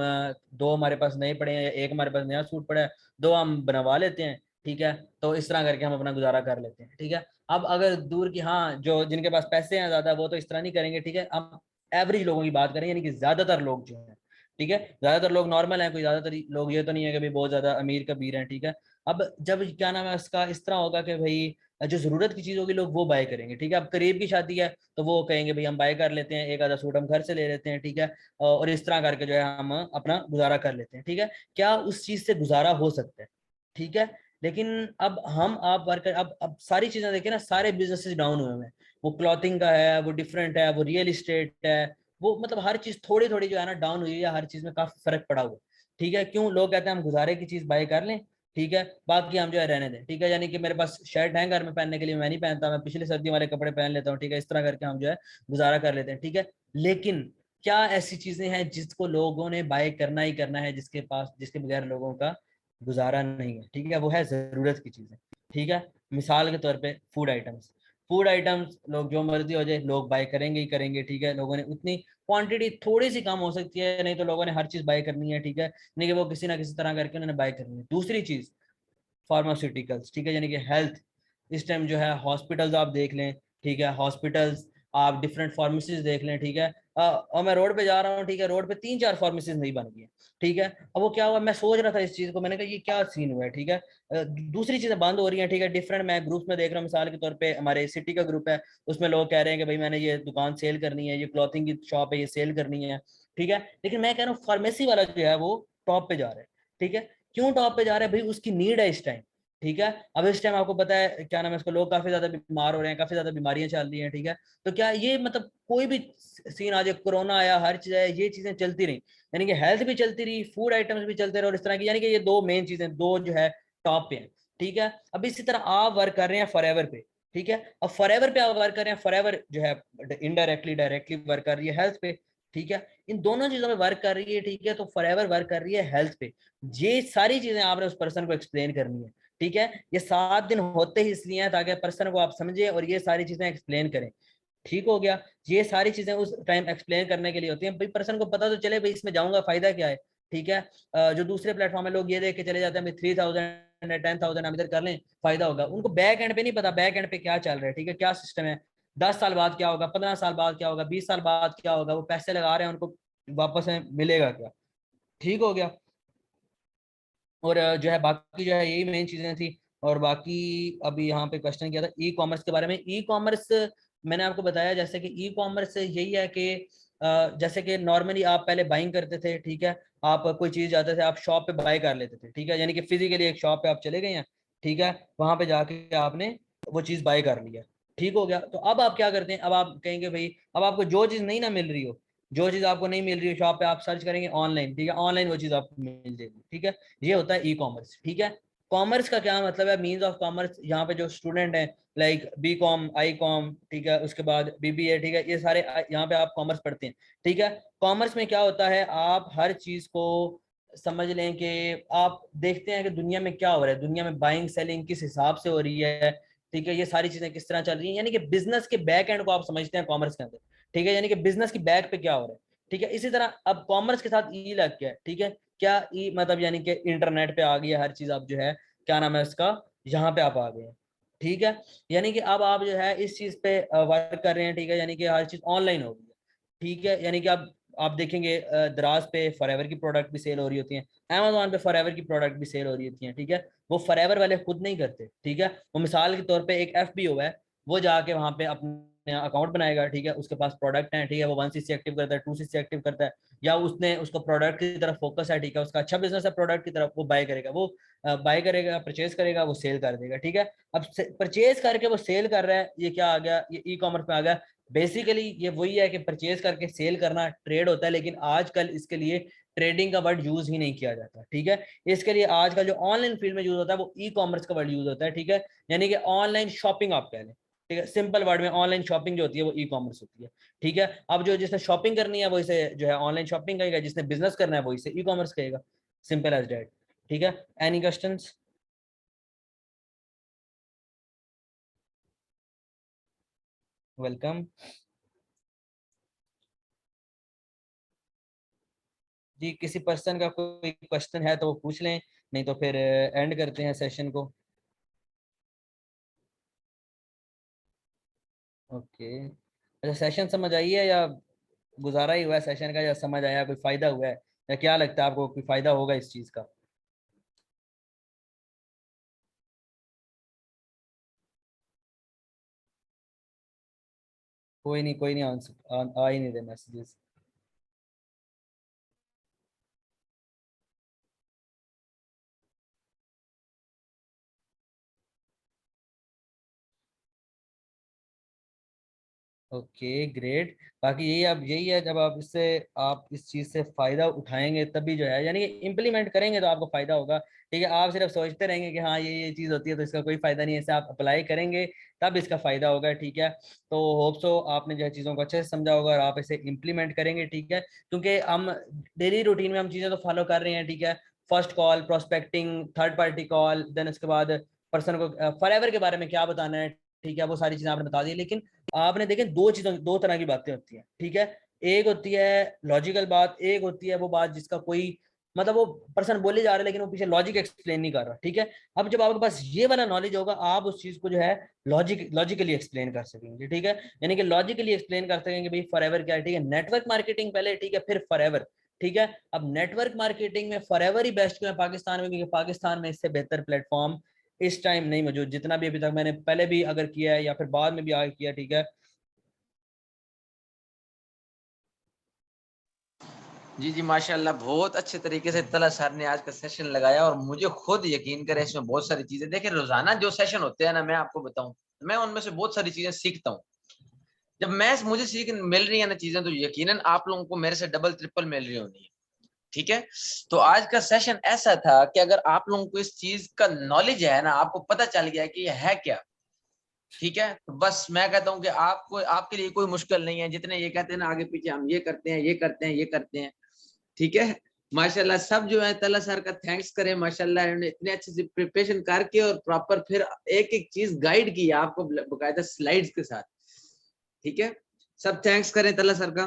2 हमारे पास नए पड़े हैं या एक हमारे पास नया सूट पड़ा है, 2 हम बनवा लेते हैं, ठीक है, तो इस तरह करके हम अपना गुजारा कर लेते हैं, ठीक है। अब अगर दूर की, हाँ, जो जिनके पास पैसे हैं ज्यादा, वो तो इस तरह नहीं करेंगे, ठीक है। हम एवरेज लोगों की बात करें, यानी कि ज्यादातर लोग जो हैं, ठीक है, ज्यादातर लोग नॉर्मल हैं, कोई ज्यादातर लोग ये तो नहीं है कि भाई बहुत ज्यादा अमीर कबीर हैं, ठीक है। अब जब क्या नाम है उसका इस तरह होगा कि भाई जो जरूरत की चीज होगी लोग वो बाय करेंगे, ठीक है। अब करीब की शादी है तो वो कहेंगे भाई हम बाय कर लेते हैं, एक आधा सूट हम घर से ले लेते हैं, ठीक है, और इस तरह करके जो है हम अपना गुजारा कर लेते हैं, ठीक है। क्या उस चीज से गुजारा हो सकता है, ठीक है। लेकिन अब हम आप वर्कर, अब सारी चीजें देखें ना, सारे बिजनेसेस डाउन हुए हैं, वो क्लॉथिंग का है, वो डिफरेंट है, वो रियल इस्टेट है, वो मतलब हर चीज थोड़ी थोड़ी जो है ना डाउन हुई है, हर चीज में काफी फर्क पड़ा हुआ है, ठीक है। क्यों लोग कहते हैं हम गुजारे की चीज बाय कर लें, ठीक है, बाकी हम जो है रहने दें, ठीक है। यानी कि मेरे पास शर्ट है घर में पहनने के लिए, मैं नहीं पहनता, मैं पिछली सर्दी वाले कपड़े पहन लेता हूँ, ठीक है, इस तरह करके हम जो है गुजारा कर लेते हैं, ठीक है। लेकिन क्या ऐसी चीजें हैं जिसको लोगों ने बाय करना ही करना है, जिसके पास, जिसके बगैर लोगों का गुजारा नहीं है, ठीक है, वो है जरूरत की चीजें, ठीक है। मिसाल के तौर पे फूड आइटम्स, फूड आइटम्स लोग जो मर्जी हो जाए लोग बाय करेंगे ही करेंगे, ठीक है। लोगों ने उतनी क्वांटिटी थोड़ी सी कम हो सकती है, नहीं तो लोगों ने हर चीज बाय करनी है, ठीक है, नहीं कि वो किसी ना किसी तरह करके उन्होंने बाय करनी है। दूसरी चीज फार्मास्यूटिकल्स, ठीक है, यानी कि हेल्थ, इस टाइम जो है हॉस्पिटल्स आप देख लें, ठीक है, हॉस्पिटल्स, आप डिफरेंट फार्मेसीज देख लें, ठीक है। और मैं रोड पे जा रहा हूँ, ठीक है, रोड पे 3-4 फार्मेसीज नहीं बन गई हैं, ठीक है। अब वो क्या हुआ, मैं सोच रहा था इस चीज को, मैंने कहा ये क्या सीन हुआ है, ठीक है। दूसरी चीजें बंद हो रही हैं, ठीक है, डिफरेंट, मैं ग्रुप्स में देख रहा हूँ, मिसाल के तौर पे हमारे सिटी का ग्रुप है, उसमें लोग कह रहे हैं कि भाई मैंने ये दुकान सेल करनी है, ये क्लॉथिंग की शॉप है, ये सेल करनी है, ठीक है। लेकिन मैं कह रहा हूँ फार्मेसी वाला जो है वो टॉप पे जा रहा है, ठीक है। क्यों टॉप पे जा रहा है, भाई उसकी नीड है इस टाइम, ठीक है। अब इस टाइम आपको पता है क्या नाम है इसको, लोग काफी ज्यादा बीमार हो रहे हैं, काफी ज्यादा बीमारियां चल रही हैं, ठीक है। तो क्या ये मतलब कोई भी सीन आ जाए, कोरोना आया, हर चीज आया, ये चीजें चलती रही, यानी कि हेल्थ भी चलती रही, फूड आइटम्स भी चलते रहे, और इस तरह की, यानी कि ये 2 मेन चीजें, 2 जो है टॉप पे हैं, ठीक है। अब इसी तरह आप वर्क कर रहे हैं फॉरएवर पे, ठीक है। अब फॉरएवर पे आप वर्क कर रहे हैं, फॉरएवर जो है इनडायरेक्टली डायरेक्टली वर्क कर रही है हेल्थ पे, ठीक है। इन दोनों चीजों में वर्क कर रही है, ठीक है, तो फॉरएवर वर्क कर रही है हेल्थ पे। ये सारी चीजें आपने उस पर्सन को एक्सप्लेन करनी है, ठीक है। ये 7 दिन होते ही इसलिए हैं ताकि पर्सन को आप समझे और ये सारी चीजें एक्सप्लेन करें, ठीक हो गया। ये सारी चीजें उस टाइम एक्सप्लेन करने के लिए होती हैं, भाई पर्सन को पता तो चले भाई इसमें जाऊंगा फायदा क्या है, ठीक है। जो दूसरे प्लेटफॉर्म में लोग ये देख के चले जाते हैं 3000 है 10,000 हम इधर कर लें फायदा होगा, उनको बैक एंड पे नहीं पता बैक एंड पे क्या चल रहा है, ठीक है, क्या सिस्टम है, 10 साल बाद क्या होगा, 15 साल बाद क्या होगा, 20 साल बाद क्या होगा, वो पैसे लगा रहे हैं उनको वापस में मिलेगा क्या, ठीक हो गया। और जो है बाकी जो है यही मेन चीजें थी। और बाकी अभी यहाँ पे क्वेश्चन किया था ई कॉमर्स के बारे में। ई कॉमर्स मैंने आपको बताया जैसे कि ई कॉमर्स यही है कि जैसे कि नॉर्मली आप पहले बाइंग करते थे, ठीक है, आप कोई चीज जाते थे आप शॉप पे बाय कर लेते थे, ठीक है, यानी कि फिजिकली एक शॉप पे आप चले गए हैं, ठीक है, वहां पे जाके आपने वो चीज बाय कर लिया, ठीक हो गया। तो अब आप क्या करते हैं, अब आप कहेंगे भाई अब आपको जो चीज नहीं ना मिल रही हो, जो चीज आपको नहीं मिल रही है शॉप पे, आप सर्च करेंगे ऑनलाइन, ठीक है, ऑनलाइन वो चीज आपको मिल जाएगी, ठीक है। ये होता है ई कॉमर्स, ठीक है। कॉमर्स का क्या मतलब है, मीन्स ऑफ कॉमर्स, यहाँ पे जो स्टूडेंट हैं like B com, I com, ठीक है, उसके बाद बीबीए, ठीक है, ये सारे यहाँ पे आप कॉमर्स पढ़ते हैं, ठीक है। कॉमर्स में क्या होता है, आप हर चीज को समझ लें कि आप देखते हैं कि दुनिया में क्या हो रहा है, दुनिया में बाइंग सेलिंग किस हिसाब से हो रही है, ठीक है, ये सारी चीजें किस तरह चल रही हैं, यानी कि बिजनेस के बैक एंड को आप समझते हैं कॉमर्स के अंदर, ठीक है, यानी कि बिजनेस की बैक पे क्या हो रहा है, ठीक है। इसी तरह अब कॉमर्स के साथ ई लग गया, ठीक है, क्या ई मतलब यानी कि इंटरनेट पे आ गई है हर चीज, आप जो है क्या नाम है इसका, यहाँ पे आप आ गए हैं, ठीक है। यानी कि अब आप जो है इस चीज पे वर्क कर रहे हैं, ठीक है, यानी कि हर चीज ऑनलाइन हो गई है, ठीक है। यानी कि आप देखेंगे दराज पे फॉरएवर की प्रोडक्ट भी सेल हो रही होती हैं, अमेजोन पे फॉरएवर की प्रोडक्ट भी सेल हो रही होती हैं, ठीक है। वो फॉरएवर वाले खुद नहीं करते, ठीक है, वो मिसाल के तौर पे एक एफबीओ है, वो जाके वहां पे अपने अकाउंट बनाएगा, ठीक है, उसके पास प्रोडक्ट है, ठीक है, वो 1 सीसी एक्टिव करता है, 2 सीसी एक्टिव करता है, या उसने उसका प्रोडक्ट की तरफ फोकस है, ठीक है, उसका अच्छा बिजनेस है प्रोडक्ट की तरफ, वो बाय करेगा, वो बाय करेगा, परचेज करेगा, वो सेल कर देगा, ठीक है। अब परचेज करके वो सेल कर रहा है, ये क्या आ गया, ये ई कॉमर्स में आ गया। बेसिकली ये वही है कि परचेज करके सेल करना ट्रेड होता है, लेकिन आजकल इसके लिए ट्रेडिंग का वर्ड यूज ही नहीं किया जाता, ठीक है। इसके लिए आजकल जो ऑनलाइन फील्ड में यूज होता है वो ई कॉमर्स का वर्ड यूज होता है, ठीक है, यानी कि ऑनलाइन शॉपिंग आप कह लें, ठीक है, सिंपल वर्ड में ऑनलाइन शॉपिंग जो होती है वो ई कॉमर्स होती है, ठीक है। अब जो जिसने शॉपिंग करनी है वो इसे जो है ऑनलाइन शॉपिंग कहेगा, जिसने बिजनेस करना है वो इसे ई कॉमर्स कहेगा, सिंपल एज दैट, ठीक है। Any questions? वेलकम जी। किसी पर्सन का कोई क्वेश्चन है तो वो पूछ लें, नहीं तो फिर एंड करते हैं सेशन को। ओके, अच्छा, सेशन समझ आई है या गुजारा ही हुआ है सेशन का, या समझ आया, कोई फायदा हुआ है, या क्या लगता है आपको कोई फायदा होगा इस चीज का? कोई नहीं आंसर आ ही नहीं रहे मैसेजेस। Okay great. बाकी यही, अब यही है, जब आप इससे, आप इस चीज से फायदा उठाएंगे तभी जो है, यानी कि इम्प्लीमेंट करेंगे तो आपको फायदा होगा, ठीक है। आप सिर्फ सोचते रहेंगे कि हाँ ये चीज होती है तो इसका कोई फायदा नहीं है, इसे आप अप्लाई करेंगे तब इसका फायदा होगा, ठीक है। तो होप सो आपने जो है चीजों को अच्छे से समझा होगा और आप इसे इम्प्लीमेंट करेंगे, ठीक है, क्योंकि हम डेली रूटीन में हम चीजें तो फॉलो कर रहे हैं, ठीक है। First call, prospecting, third party call, then उसके बाद पर्सन को फॉरएवर के बारे में क्या बताना है, ठीक है, वो सारी चीजें आपने बता दी। लेकिन आपने देखें दो तरह की बातें होती हैं, ठीक है। एक होती है लॉजिकल बात, एक होती है वो बात जिसका कोई मतलब वो पर्सन बोले जा रहा है लेकिन वो पीछे लॉजिक एक्सप्लेन नहीं कर रहा, ठीक है। अब जब आपके पास ये वाला नॉलेज होगा आप उस चीज को जो है लॉजिकली एक्सप्लेन कर सकेंगे, ठीक है, यानी कि लॉजिकली एक्सप्लेन कर सकेंगे भाई फॉरएवर क्या है, ठीक है। नेटवर्क मार्केटिंग पहले, ठीक है, फिर फॉरएवर, ठीक है। अब नेटवर्क मार्केटिंग में फॉरएवर ही बेस्ट क्यों है पाकिस्तान में, क्योंकि पाकिस्तान में इससे बेहतर प्लेटफॉर्म इस टाइम नहीं मौजूद, जितना भी अभी तक मैंने पहले भी अगर किया है या फिर बाद में भी आगे किया, ठीक है। जी जी माशाल्लाह, बहुत अच्छे तरीके से तला सर ने आज का सेशन लगाया और मुझे खुद यकीन करे इसमें बहुत सारी चीजें, देखिए रोजाना जो सेशन होते हैं ना, मैं आपको बताऊं, मैं उनमें से बहुत सारी चीजें सीखता हूँ। जब मुझे सीख मिल रही है ना चीजें, तो यकीनन आप लोगों को मेरे से डबल ट्रिपल मिल रही होनी है, ठीक है। तो आज का सेशन ऐसा था कि अगर आप लोगों को इस चीज का नॉलेज है ना, आपको पता चल गया कि ये है क्या, ठीक है, तो बस मैं कहता हूँ कि आपको, आपके लिए कोई मुश्किल नहीं है। जितने ये कहते हैं ना आगे पीछे हम ये करते हैं, ये करते हैं, ये करते हैं, ठीक है। माशाल्लाह सब जो है तला सर का थैंक्स करें, माशाल्लाह इन्होंने इतने अच्छे से प्रिपरेशन करके और प्रॉपर फिर एक एक चीज गाइड की आपको बकायदा स्लाइड्स के साथ, ठीक है। सब थैंक्स करें तला सर का।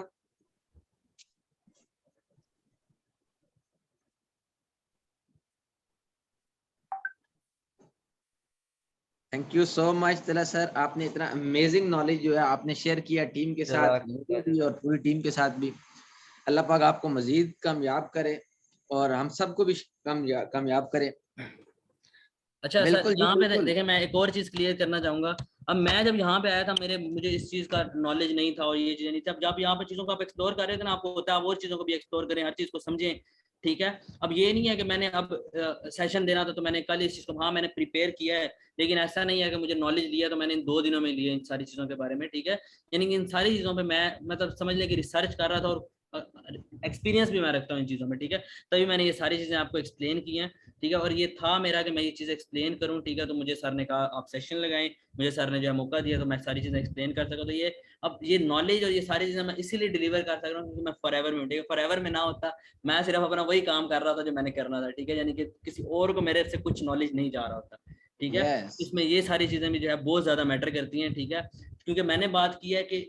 थैंक यू सो मच तला सर, आपने इतना अमेजिंग नॉलेज जो है आपने शेयर किया टीम के साथ, मुझे भी और पूरी टीम के साथ भी। अल्लाह पाक आपको मजीद कामयाब करे और हम सबको भी कामयाब करे। अच्छा सर, बिल्कुल जी यहाँ पे बिल्कुल। देखें, मैं एक और चीज क्लियर करना चाहूंगा। अब मैं जब यहाँ पे आया था, मुझे इस चीज का नॉलेज नहीं था और ये चीजें नहीं थी। अब जब यहाँ पे चीजों को आप एक्सप्लोर कर रहे थे ना, आपको होता है आप और चीजों को भी एक्सप्लोर करें, हर चीज को समझें, ठीक है। अब ये नहीं है कि मैंने अब सेशन देना था तो मैंने कल इस चीज को, हाँ मैंने प्रिपेयर किया है, लेकिन ऐसा नहीं है कि मुझे नॉलेज लिया तो मैंने इन 2 दिनों में लिया इन सारी चीजों के बारे में, ठीक है। यानी कि इन सारी चीजों पे मैं मतलब समझ लें कि रिसर्च कर रहा था और एक्सपीरियंस भी मैं रखता हूँ इन चीजों में, ठीक है। तभी मैंने ये सारी चीजें आपको एक्सप्लेन की हैं, ठीक है। और ये था मेरा कि मैं ये चीज़ एक्सप्लेन करूं, ठीक है। तो मुझे सर ने कहा आप सेशन लगाएं, मुझे सर ने जो है मौका दिया तो मैं सारी चीज़ें एक्सप्लेन कर सका। तो ये अब ये नॉलेज और ये सारी चीज़ें मैं इसीलिए डिलीवर कर सक रहा हूँ क्योंकि मैं फॉरएवर में हूँ, ठीक है। फॉरएवर में ना होता, मैं सिर्फ अपना वही काम कर रहा था जो मैंने करना था, ठीक है, यानी कि किसी और को मेरे से कुछ नॉलेज नहीं जा रहा होता, ठीक है। यस इसमें ये सारी चीज़ें भी जो है बहुत ज़्यादा मैटर करती हैं, ठीक है, क्योंकि मैंने बात की है कि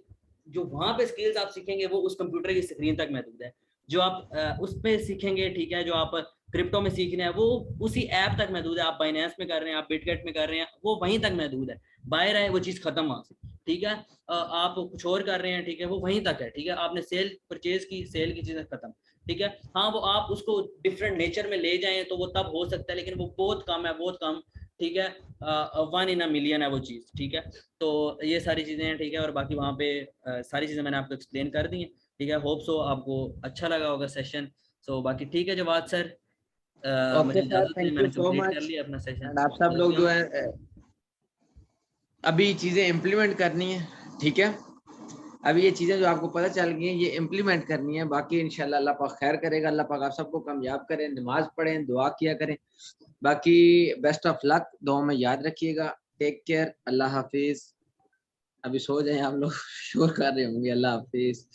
जो वहाँ पे स्किल्स आप सीखेंगे वो उस कंप्यूटर की स्क्रीन तक महदूद है। जो आप उस पर सीखेंगे, ठीक है, जो आप क्रिप्टो में सीखना है वो उसी ऐप तक महदूद है। आप बाइनेंस में कर रहे हैं, आप बिटगेट में कर रहे हैं, वो वहीं तक महदूद है। बाहर है वो चीज खत्म वहां से, ठीक है। आप कुछ और कर रहे हैं, ठीक है, वो वहीं तक है, ठीक है। आपने सेल परचेज की, सेल की चीजें खत्म, ठीक है। हाँ वो आप उसको डिफरेंट नेचर में ले जाएं तो वो तब हो सकता है, लेकिन वो बहुत कम है, बहुत कम, ठीक है। 1 in a million है वो चीज, ठीक है। तो ये सारी चीजें हैं, ठीक है। और बाकी वहाँ पे सारी चीजें मैंने आपको एक्सप्लेन कर दी हैं, ठीक है। होप सो आपको अच्छा लगा होगा सेशन। सो बाकी ठीक है जवाद सर, ओके मुझे सर, इजाजत दी, थैंक यू मैंने सो कंप्लीट कर मच। लिया अपना सेशन। एंड आप सब लोग ओके, जो है अभी चीजें इम्प्लीमेंट करनी है, ठीक है। अभी ये चीजें जो आपको पता चल गई हैं ये इम्प्लीमेंट करनी है, बाकी इंशाल्लाह अल्लाह पाक खैर करेगा, अल्लाह पाक आप सबको कामयाब करें, नमाज पढ़ें, दुआ किया करें, बाकी बेस्ट ऑफ लक, दुआ में याद रखिएगा, टेक केयर, अल्लाह हाफिज। अभी सो जाएं आप लोग शोर कर रहे होंगे, अल्लाह हाफिज।